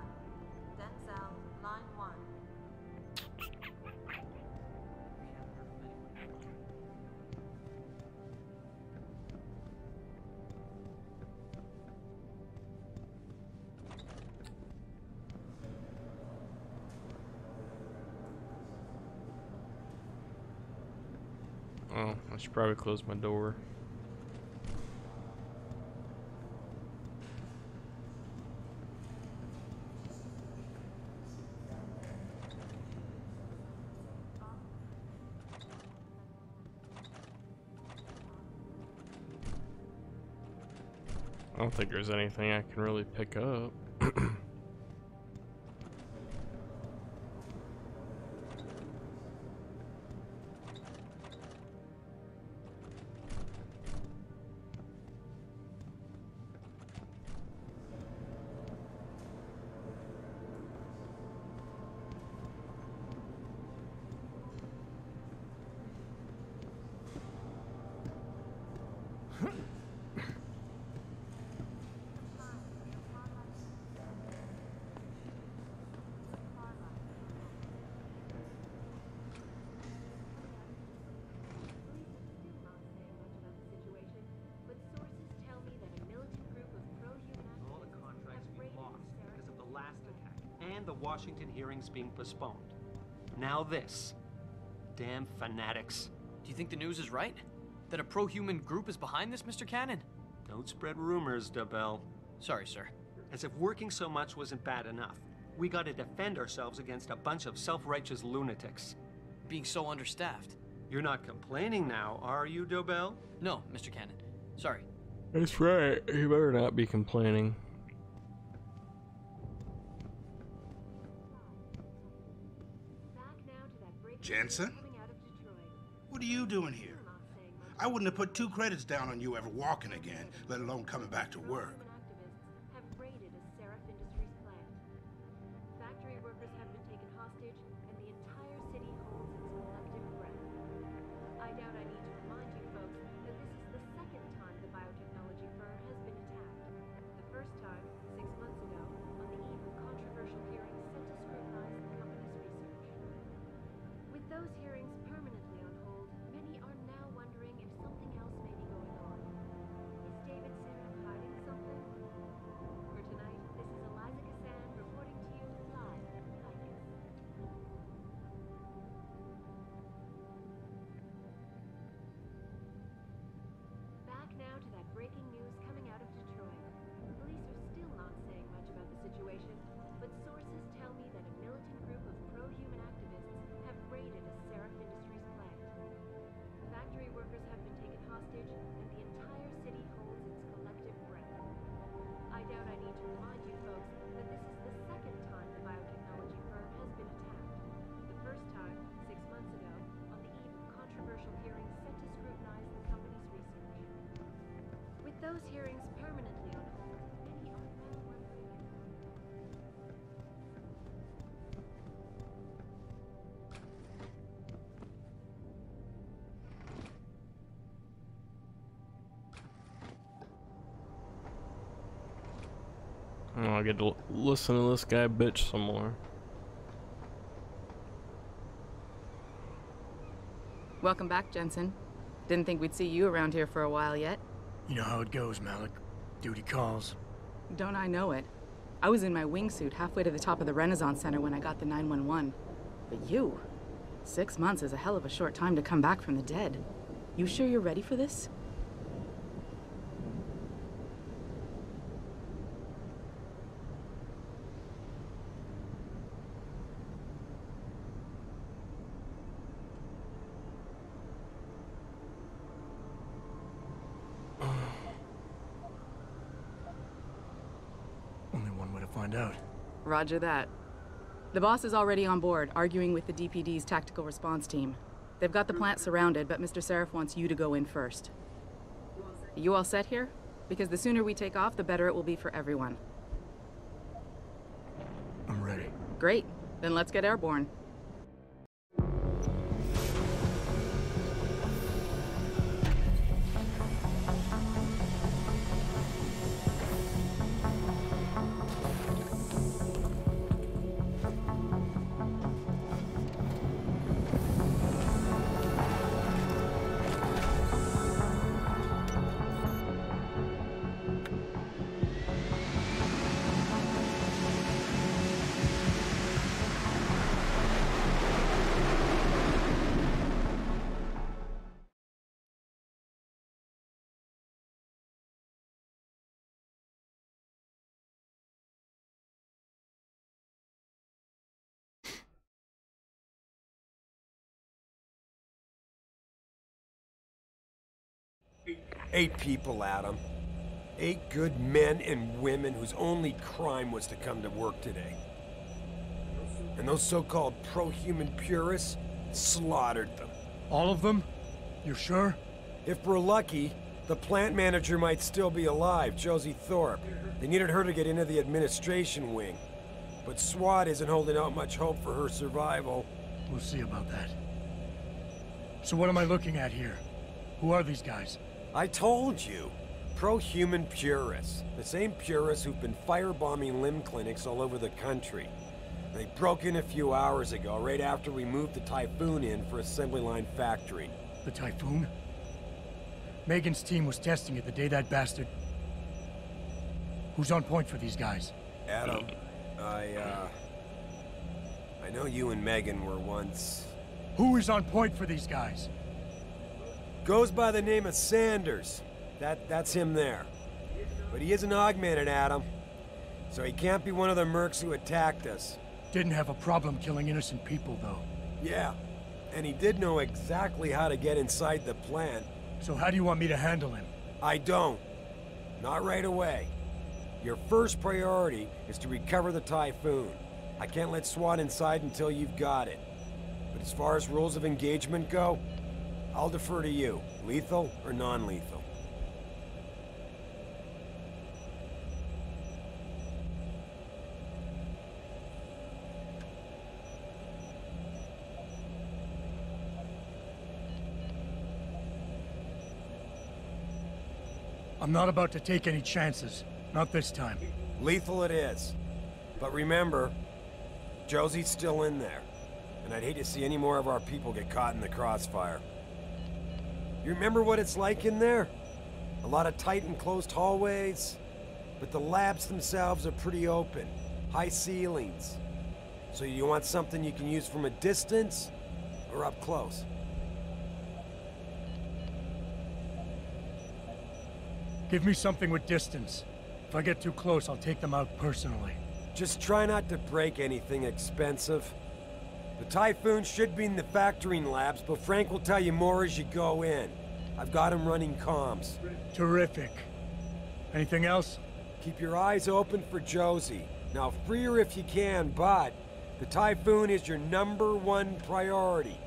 Denzel, line 1. Oh, I should probably close my door. I don't think there's anything I can really pick up. The Washington hearings being postponed. Now this. Damn fanatics. Do you think the news is right? That a pro-human group is behind this, Mr. Cannon? Don't spread rumors, Dobell. Sorry, sir. As if working so much wasn't bad enough. We gotta defend ourselves against a bunch of self-righteous lunatics. Being so understaffed. You're not complaining now, are you, Dobell? No, Mr. Cannon. Sorry. That's right. You better not be complaining. Jensen? What are you doing here? I wouldn't have put 2 credits down on you ever walking again, let alone coming back to work. Have raided a Seraph Industries plant. Factory workers have been taken hostage, and the entire city holds its collective breath. I doubt I need to remind you folks that this is the second time the biotechnology firm has been attacked. The first time, 6 months ago, on the eve of controversial hearings set to scrutinize the company's research. With those hearings permanently on hold, many are now wondering if something else may be going on. Is David Seraph hiding something? For tonight, this is Eliza Cassan reporting to you live from Lycus. Back now to that breaking news coming out of Detroit. Police are still not saying much about the situation, but sources tell me that a militant group of pro-human activists have raided a Seraph Industries plant. Factory workers have been taken hostage, and the entire city holds its collective breath. I doubt I need to remind you folks that this is the second time the biotechnology firm has been attacked. The first time, 6 months ago, on the eve of controversial hearings set to scrutinize the company's research. With those hearings permanently on hold, many are now wondering if... Oh, I get to listen to this guy bitch some more. Welcome back, Jensen. Didn't think we'd see you around here for a while yet. You know how it goes, Malik. Duty calls. Don't I know it? I was in my wingsuit halfway to the top of the Renaissance Center when I got the 911. But you? 6 months is a hell of a short time to come back from the dead. You sure you're ready for this? Only one way to find out. Roger that. The boss is already on board, arguing with the DPD's tactical response team. They've got the plant surrounded, but Mr. Seraph wants you to go in first. You all set here? Because the sooner we take off, the better it will be for everyone. I'm ready. Great. Then let's get airborne. Eight people, Adam. 8 good men and women whose only crime was to come to work today. And those so-called pro-human purists slaughtered them. All of them? You sure? If we're lucky, the plant manager might still be alive, Josie Thorpe. They needed her to get into the administration wing. But SWAT isn't holding out much hope for her survival. We'll see about that. So what am I looking at here? Who are these guys? I told you. Pro-human purists. The same purists who've been firebombing limb clinics all over the country. They broke in a few hours ago, right after we moved the Typhoon in for assembly line factory. The Typhoon? Megan's team was testing it the day that bastard... Who's on point for these guys? Adam, I know you and Megan were once... Who is on point for these guys? Goes by the name of Sanders. That's him there. But he isn't augmented, Adam. So he can't be one of the mercs who attacked us. Didn't have a problem killing innocent people, though. Yeah, and he did know exactly how to get inside the plant. So how do you want me to handle him? I don't. Not right away. Your first priority is to recover the Typhoon. I can't let SWAT inside until you've got it. But as far as rules of engagement go, I'll defer to you. Lethal or non-lethal? I'm not about to take any chances. Not this time. Lethal it is. But remember, Josie's still in there. And I'd hate to see any more of our people get caught in the crossfire. You remember what it's like in there? A lot of tight and closed hallways. But the labs themselves are pretty open. High ceilings. So you want something you can use from a distance or up close? Give me something with distance. If I get too close, I'll take them out personally. Just try not to break anything expensive. The Typhoon should be in the factoring labs, but Frank will tell you more as you go in. I've got him running comms. Terrific. Anything else? Keep your eyes open for Josie. Now, free her if you can, but the Typhoon is your #1 priority.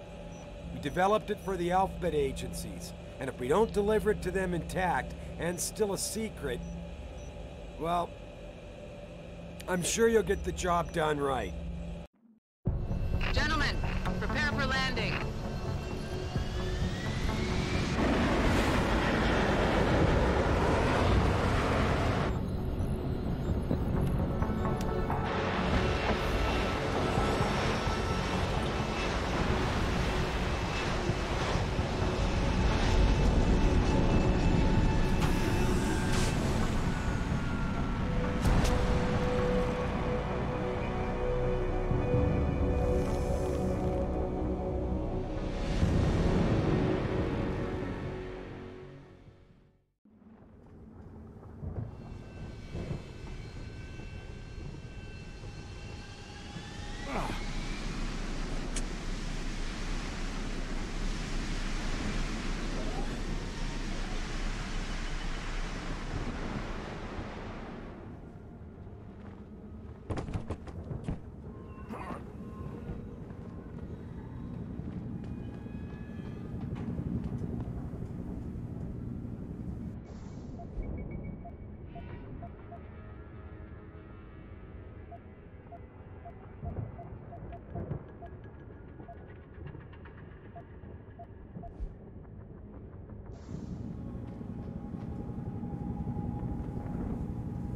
We developed it for the Alphabet agencies, and if we don't deliver it to them intact, and still a secret, well, I'm sure you'll get the job done right. Gentlemen, prepare for landing.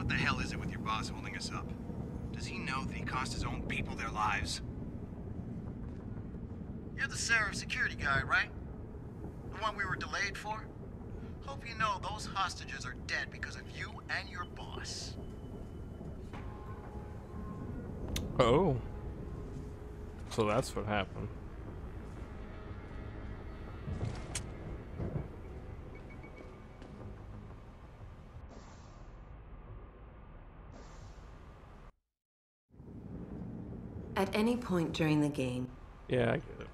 What the hell is it with your boss holding us up? Does he know that he cost his own people their lives? You're the Seraph security guy, right? The one we were delayed for? Hope you know those hostages are dead because of you and your boss. Oh. So that's what happened. At any point during the game. Yeah, I get it.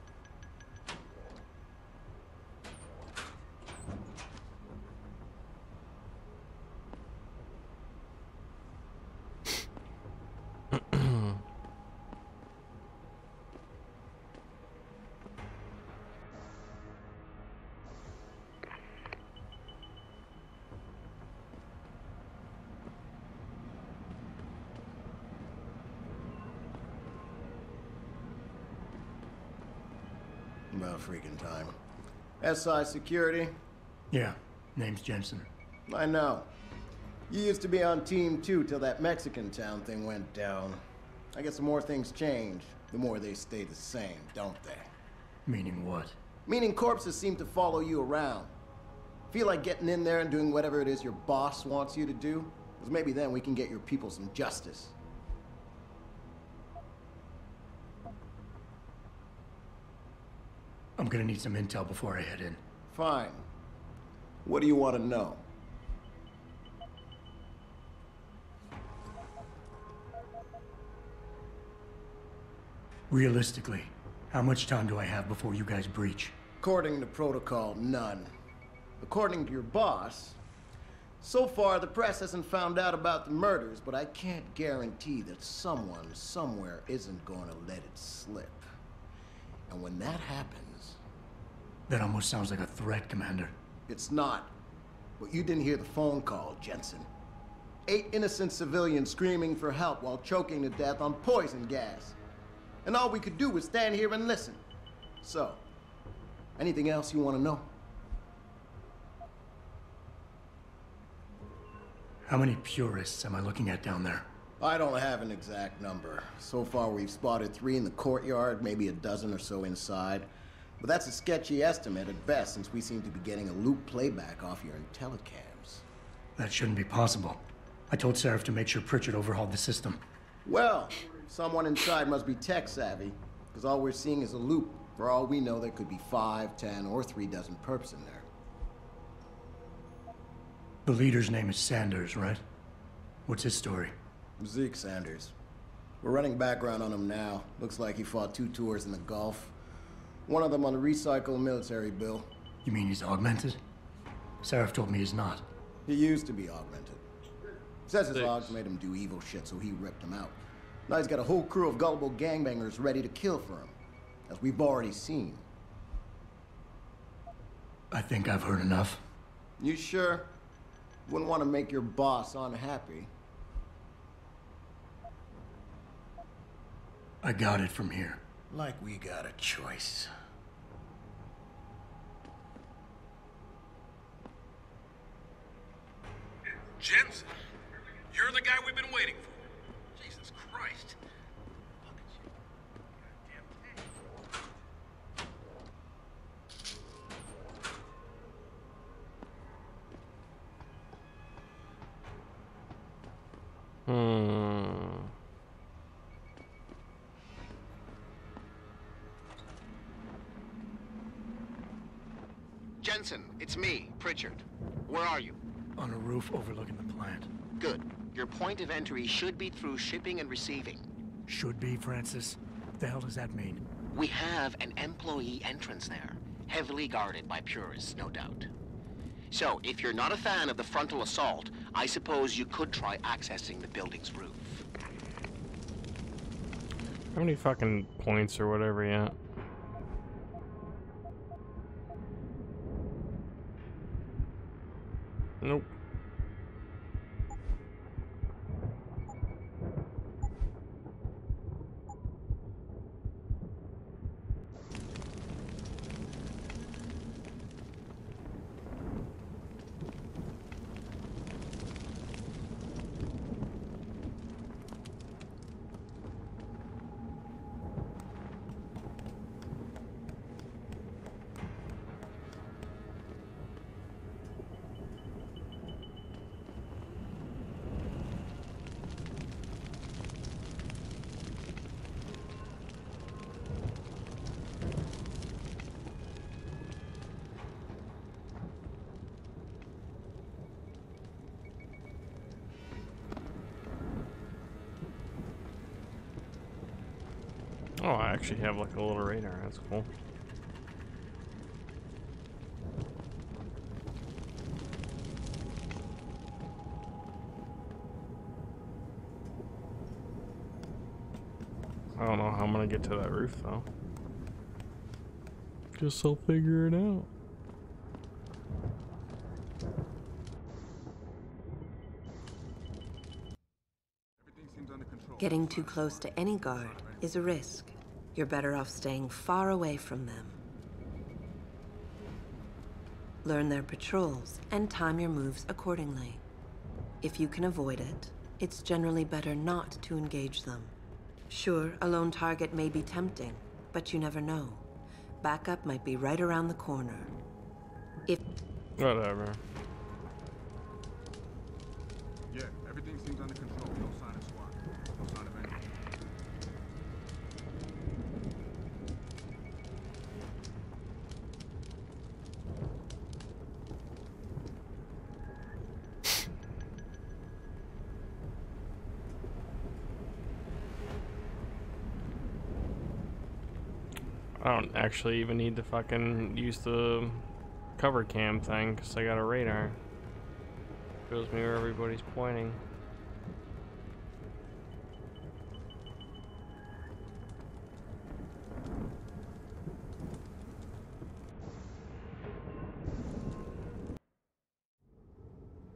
About freaking time. SI Security? Yeah, name's Jensen. I know. You used to be on Team 2 till that Mexican town thing went down. I guess the more things change, the more they stay the same, don't they? Meaning what? Meaning corpses seem to follow you around. Feel like getting in there and doing whatever it is your boss wants you to do? Because maybe then we can get your people some justice. I'm gonna need some intel before I head in. Fine. What do you want to know? Realistically, how much time do I have before you guys breach? According to protocol, none. According to your boss, so far the press hasn't found out about the murders, but I can't guarantee that someone somewhere isn't going to let it slip. And when that happens... That almost sounds like a threat, Commander. It's not. But you didn't hear the phone call, Jensen. 8 innocent civilians screaming for help while choking to death on poison gas. And all we could do was stand here and listen. So, anything else you want to know? How many purists am I looking at down there? I don't have an exact number. So far we've spotted 3 in the courtyard, maybe a dozen or so inside. But that's a sketchy estimate at best, since we seem to be getting a loop playback off your intellicams. That shouldn't be possible. I told Seraph to make sure Pritchard overhauled the system. Well, someone inside must be tech savvy, because all we're seeing is a loop. For all we know, there could be 5, 10, or 3 dozen perps in there. The leader's name is Sanders, right? What's his story? Zeke Sanders. We're running background on him now. Looks like he fought 2 tours in the Gulf. One of them on a recycled military bill. You mean he's augmented? Seraph told me he's not. He used to be augmented. Says his logs made him do evil shit, so he ripped him out. Now he's got a whole crew of gullible gangbangers ready to kill for him, as we've already seen. I think I've heard enough. You sure? Wouldn't want to make your boss unhappy. I got it from here. Like we got a choice. Jensen, you're the guy we've been waiting for. Jesus Christ. Look at you. Jensen, it's me, Pritchard. Where are you? On a roof overlooking the plant. Good. Your point of entry should be through shipping and receiving. Should be, Francis. What the hell does that mean? We have an employee entrance there, heavily guarded by purists, no doubt. So, if you're not a fan of the frontal assault, I suppose you could try accessing the building's roof. How many fucking points or whatever, yeah? Nope. Oh, I actually have like a little radar. That's cool. I don't know how I'm gonna get to that roof though. Guess I'll figure it out. Getting too close to any guard is a risk. You're better off staying far away from them. Learn their patrols and time your moves accordingly. If you can avoid it, it's generally better not to engage them. Sure, a lone target may be tempting, but you never know. Backup might be right around the corner. If... Whatever. Yeah, everything seems under control. No sign of SWAT. No sign of anything. I don't actually even need to fucking use the cover cam thing because I got a radar. Shows me where everybody's pointing.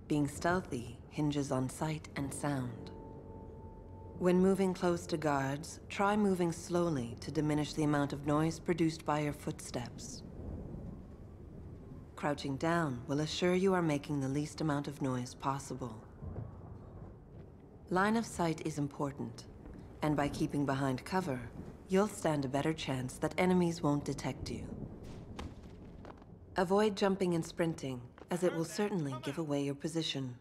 Being stealthy hinges on sight and sound. When moving close to guards, try moving slowly to diminish the amount of noise produced by your footsteps. Crouching down will assure you are making the least amount of noise possible. Line of sight is important, and by keeping behind cover, you'll stand a better chance that enemies won't detect you. Avoid jumping and sprinting, as it will certainly give away your position.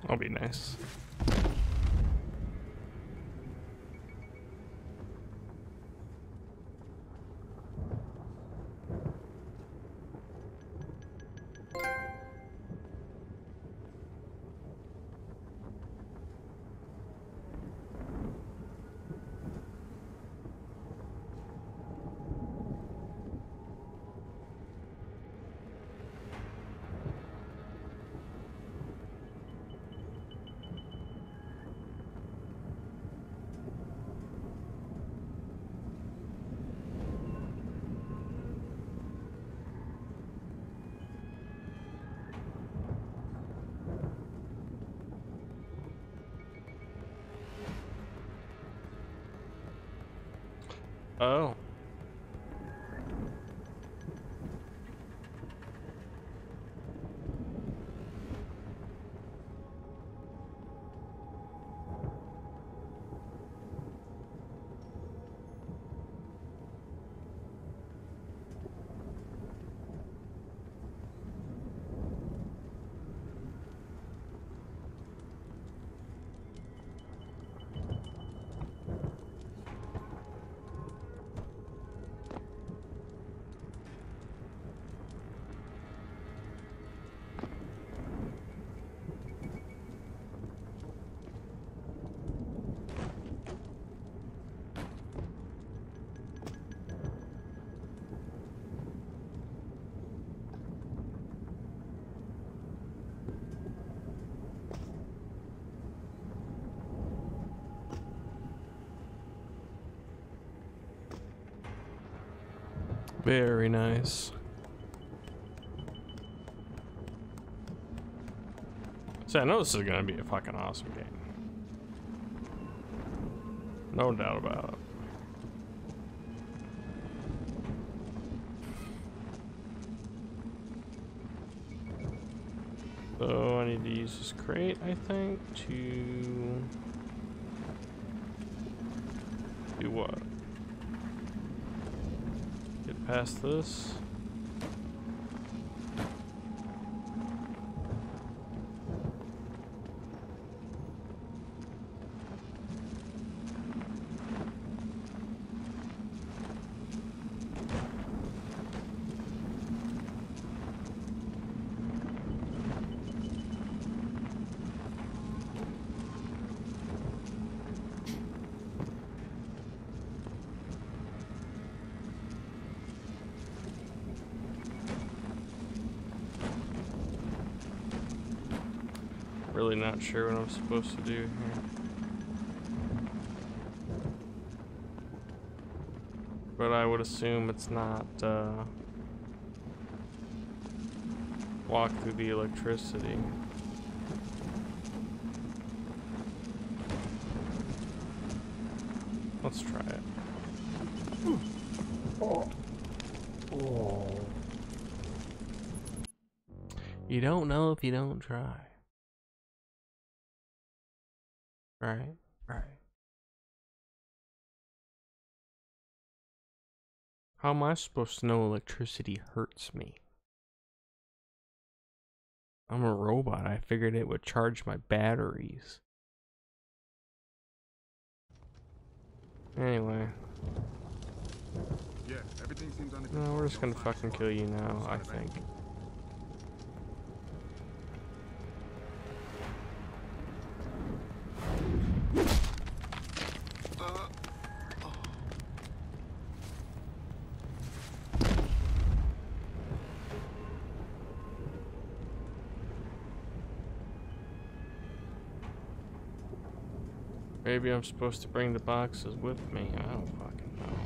That'll be nice. Oh. Very nice. So I know this is gonna be a fucking awesome game. No doubt about it. So I need to use this crate, I think, to do what? Get past this. Really not sure what I'm supposed to do here. But I would assume it's not walk through the electricity. Let's try it. You don't know if you don't try. Right, right. How am I supposed to know electricity hurts me? I'm a robot. I figured it would charge my batteries. Anyway. Yeah, everything seems under control. No, we're just gonna fucking kill you now, I think. Maybe I'm supposed to bring the boxes with me. I don't fucking know.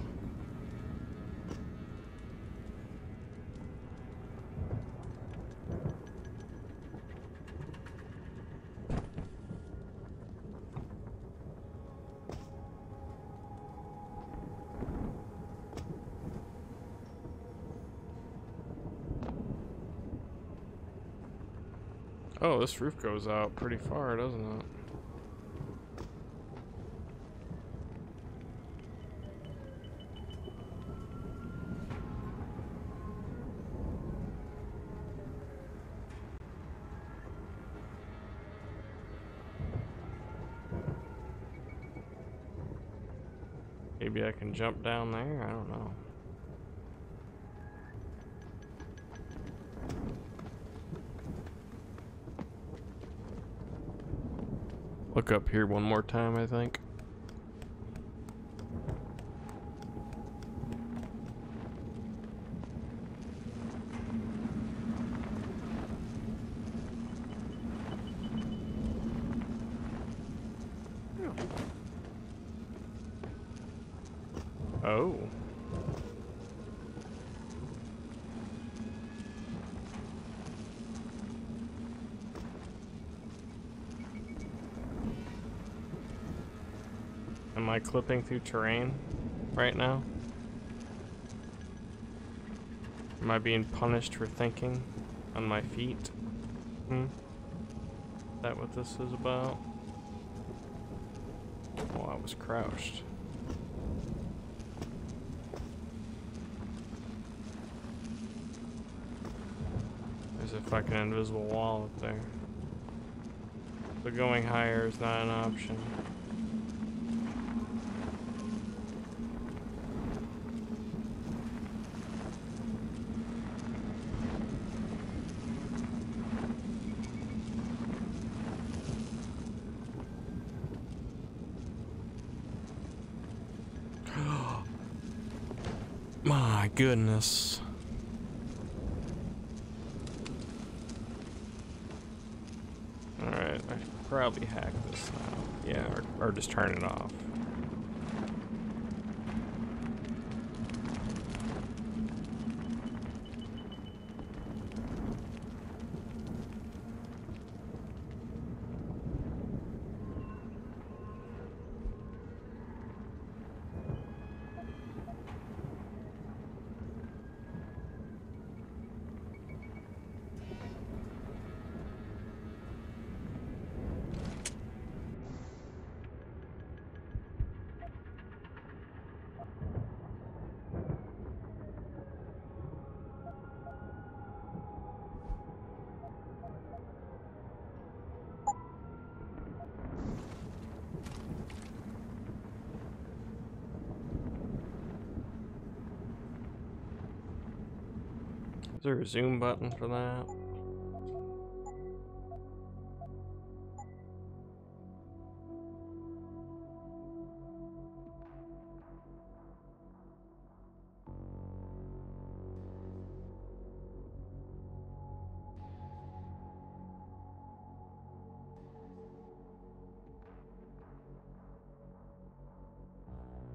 Oh, this roof goes out pretty far, doesn't it? Maybe I can jump down there? I don't know. Look up here one more time, I think. Oh. Am I clipping through terrain right now? Am I being punished for thinking on my feet? Is that what this is about? Oh, I was crouched. There's a fucking invisible wall up there. So going higher is not an option. My goodness. Alright, I should probably hack this now. Yeah, or just turn it off. Is there a zoom button for that?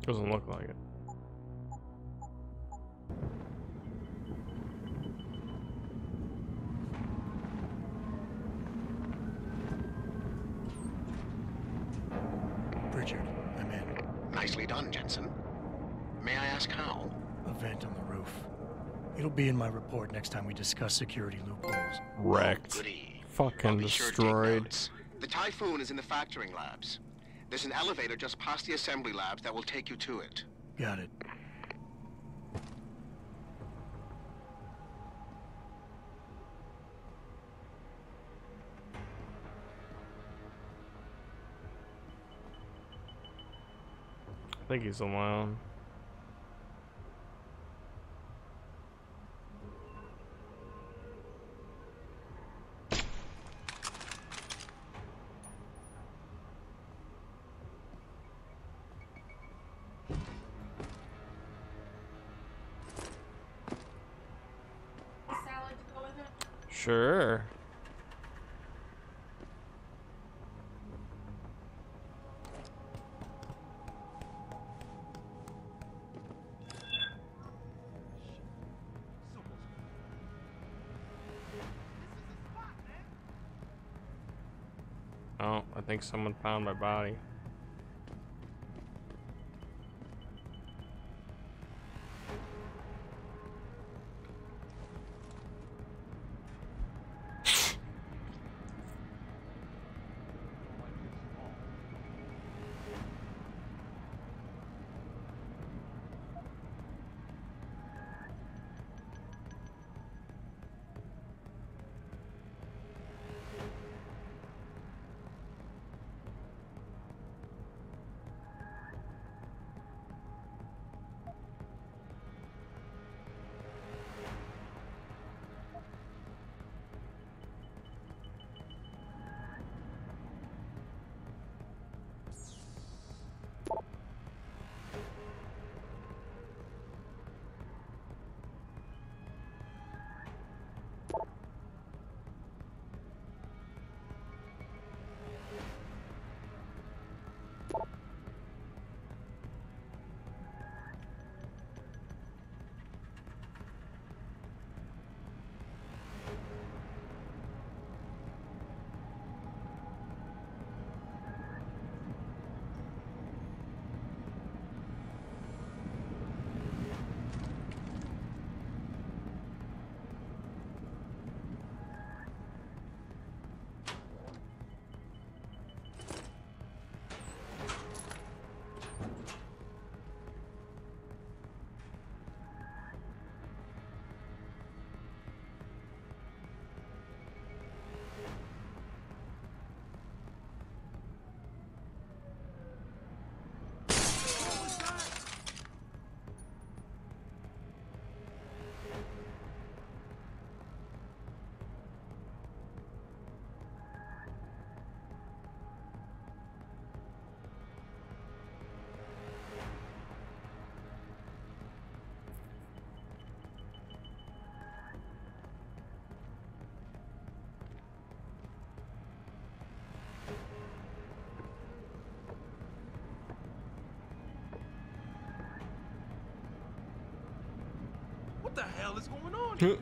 Doesn't look like it. Richard, I'm in. Nicely done, Jensen. May I ask how? A vent on the roof. It'll be in my report next time we discuss security loopholes. Wrecked. Fucking destroyed. The Typhoon is in the factoring labs. There's an elevator just past the assembly labs that will take you to it. Got it. I think he's alone. Salad to go with it? Sure. Oh, I think someone found my body. What the hell is going on here?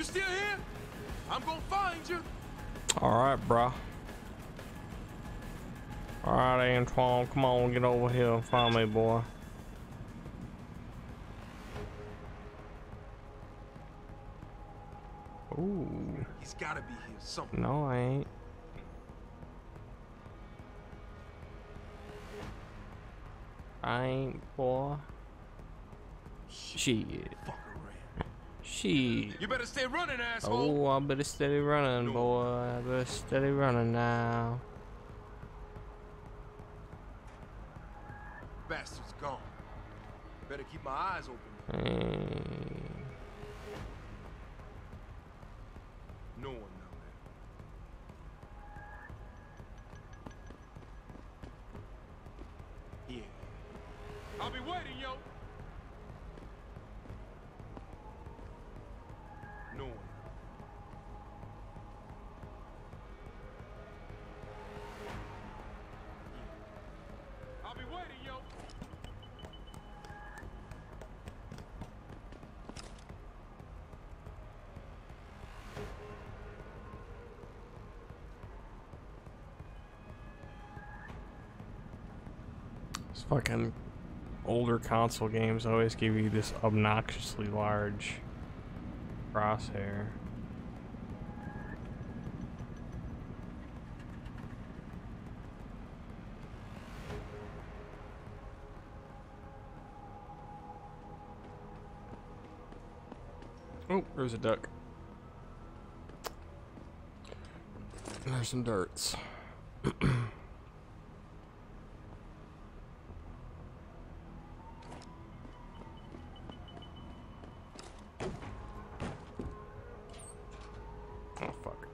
still here? I'm gonna find you. Alright, bruh. Alright, Antoine, come on, get over here and find me, boy. Ooh. He's gotta be here somewhere. No, I ain't. I ain't, boy. Shit. Shit. You better stay running, asshole. Oh, I better steady running, boy. I better steady running now. Bastard's gone. Better keep my eyes open. No one down there. Yeah. I'll be waiting, yo. No one. Yeah. I'll be waiting, yo. These fucking older console games always give you this obnoxiously large crosshair. Oh, there's a duck. There's some dirts. Oh, fuck.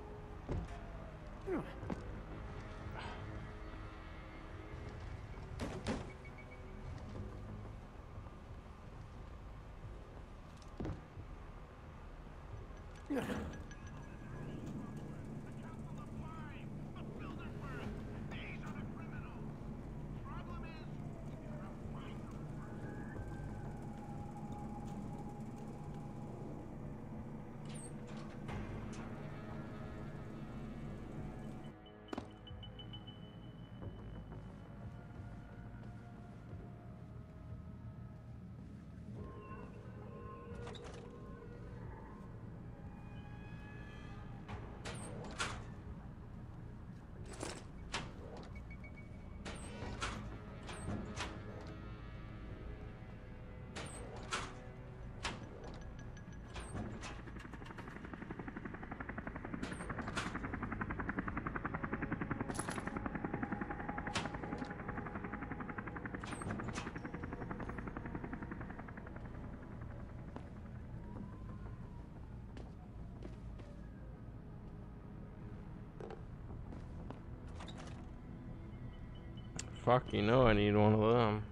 Fuck, you know I need one of them.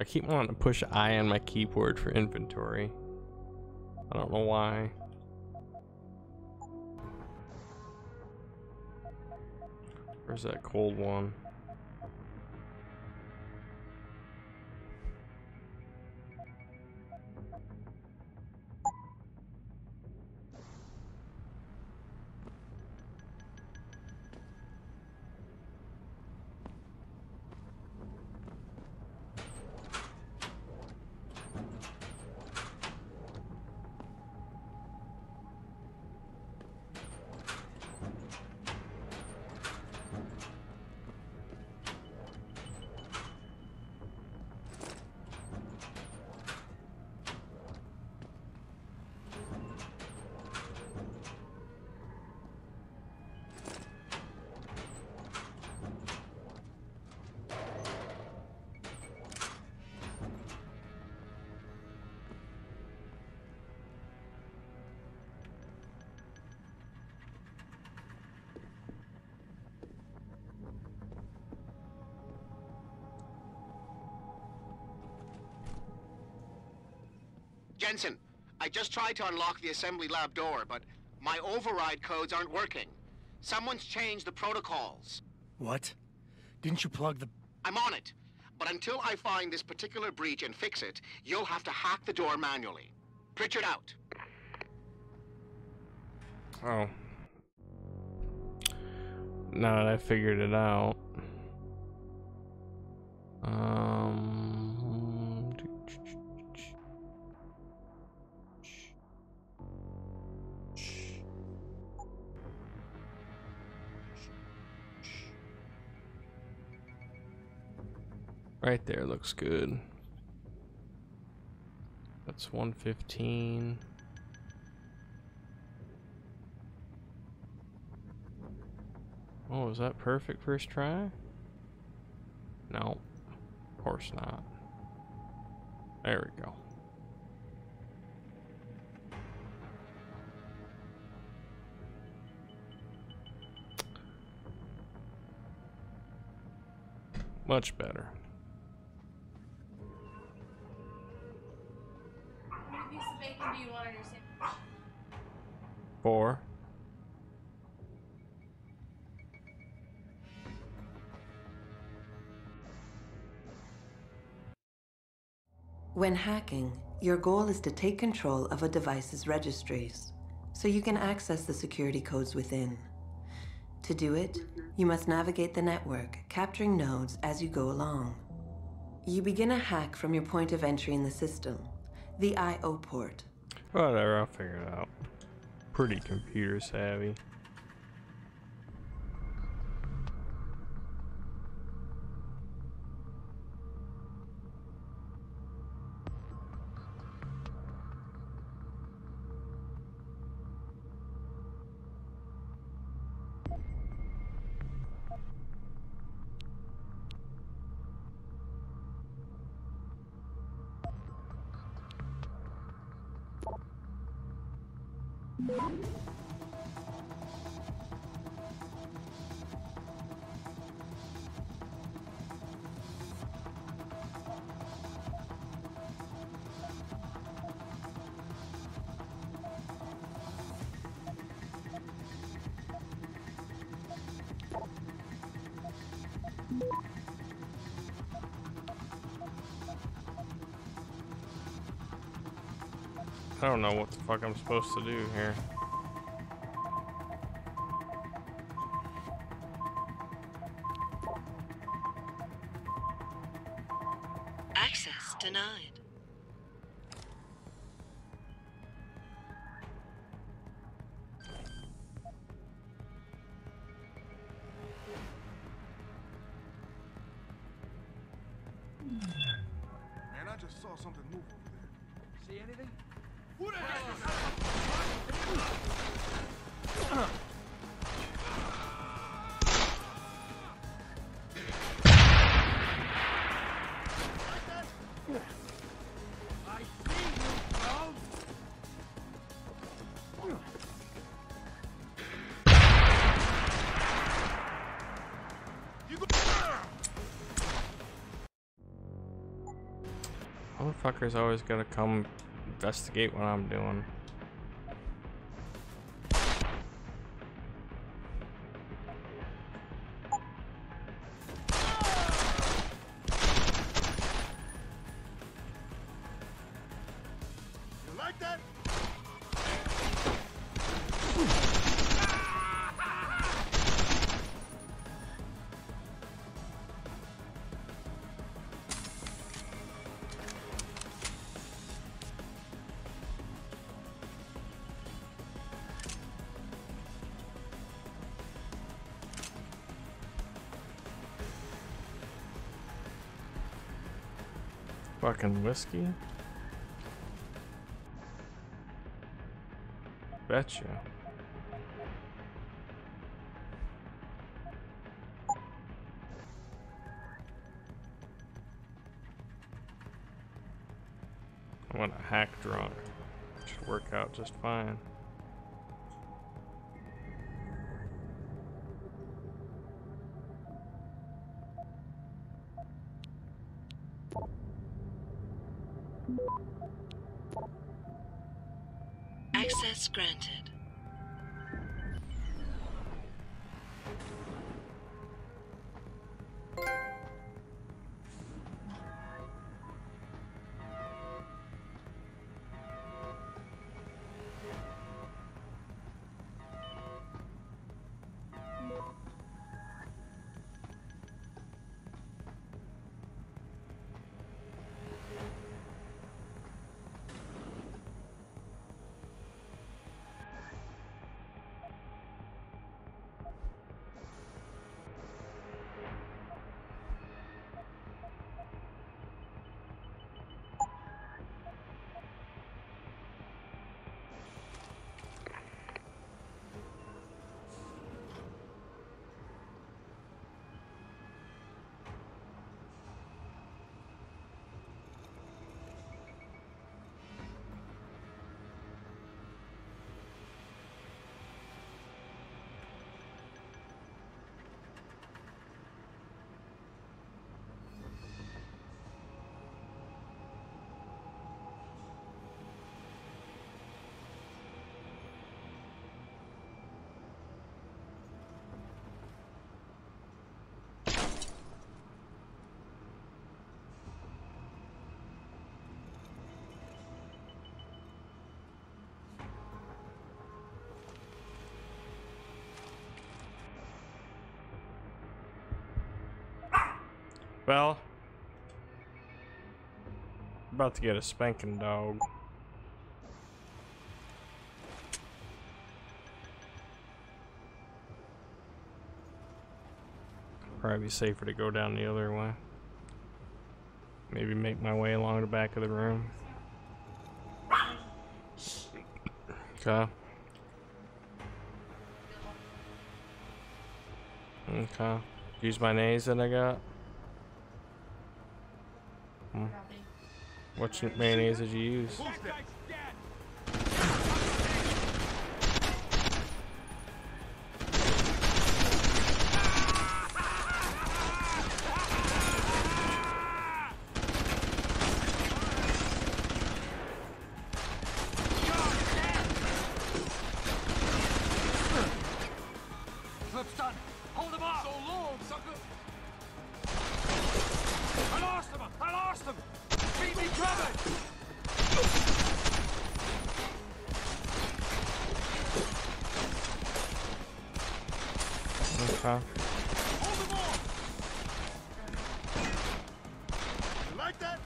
I keep wanting to push I on my keyboard for inventory. I don't know why. Where's that cold one? Jensen, I just tried to unlock the assembly lab door, but my override codes aren't working. Someone's changed the protocols. What? Didn't you plug the... I'm on it. But until I find this particular breach and fix it, you'll have to hack the door manually. Pritchard out. Oh. Now that I figured it out. Right there looks good. That's 115. Oh, is that perfect first try? No, of course not. There we go. Much better. How many pieces of bacon do you want on your sandwich? 4. When hacking, your goal is to take control of a device's registries, so you can access the security codes within. To do it, you must navigate the network, capturing nodes as you go along. You begin a hack from your point of entry in the system, the I/O port. Whatever, I'll figure it out. Pretty computer savvy. I don't know what the fuck I'm supposed to do here. Access denied. Man, I just saw something move over there. See anything? Who the hell is that? I see you, bro. Motherfuckers always gotta come investigate what I'm doing. You like that? Fucking whiskey? Betcha. I want a hack drunk. Should work out just fine. Access granted. Well, about to get a spanking dog. Probably be safer to go down the other way. Maybe make my way along the back of the room. Okay. Okay. Use my nays that I got. What mayonnaise did you use? Flip's done. Hold him off. So long, sucker. I lost him. I lost him. Beat me covered. Okay. Hold him off. You like that?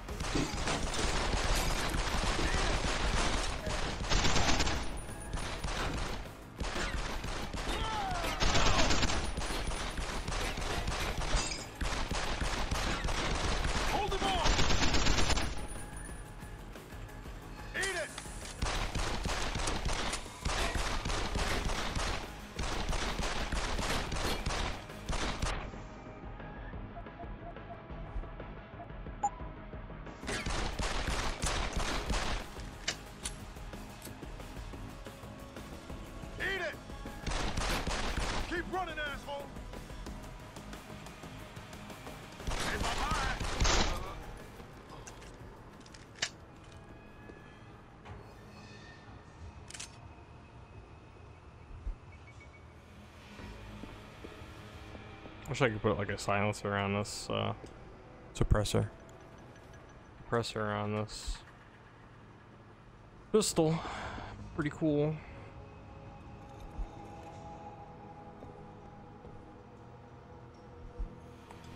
Hold him off. Eat it. Eat it. Keep running, asshole. In my mind. Wish I could put like a silencer on this suppressor on this pistol. Pretty cool.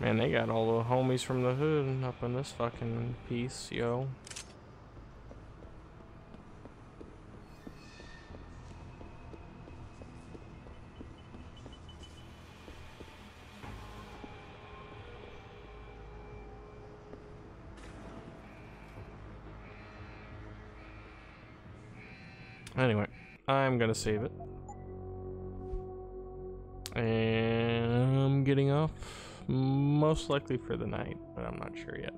Man, they got all the homies from the hood up in this fucking piece, yo. Anyway, I'm gonna save it. And I'm getting off, most likely for the night, but I'm not sure yet.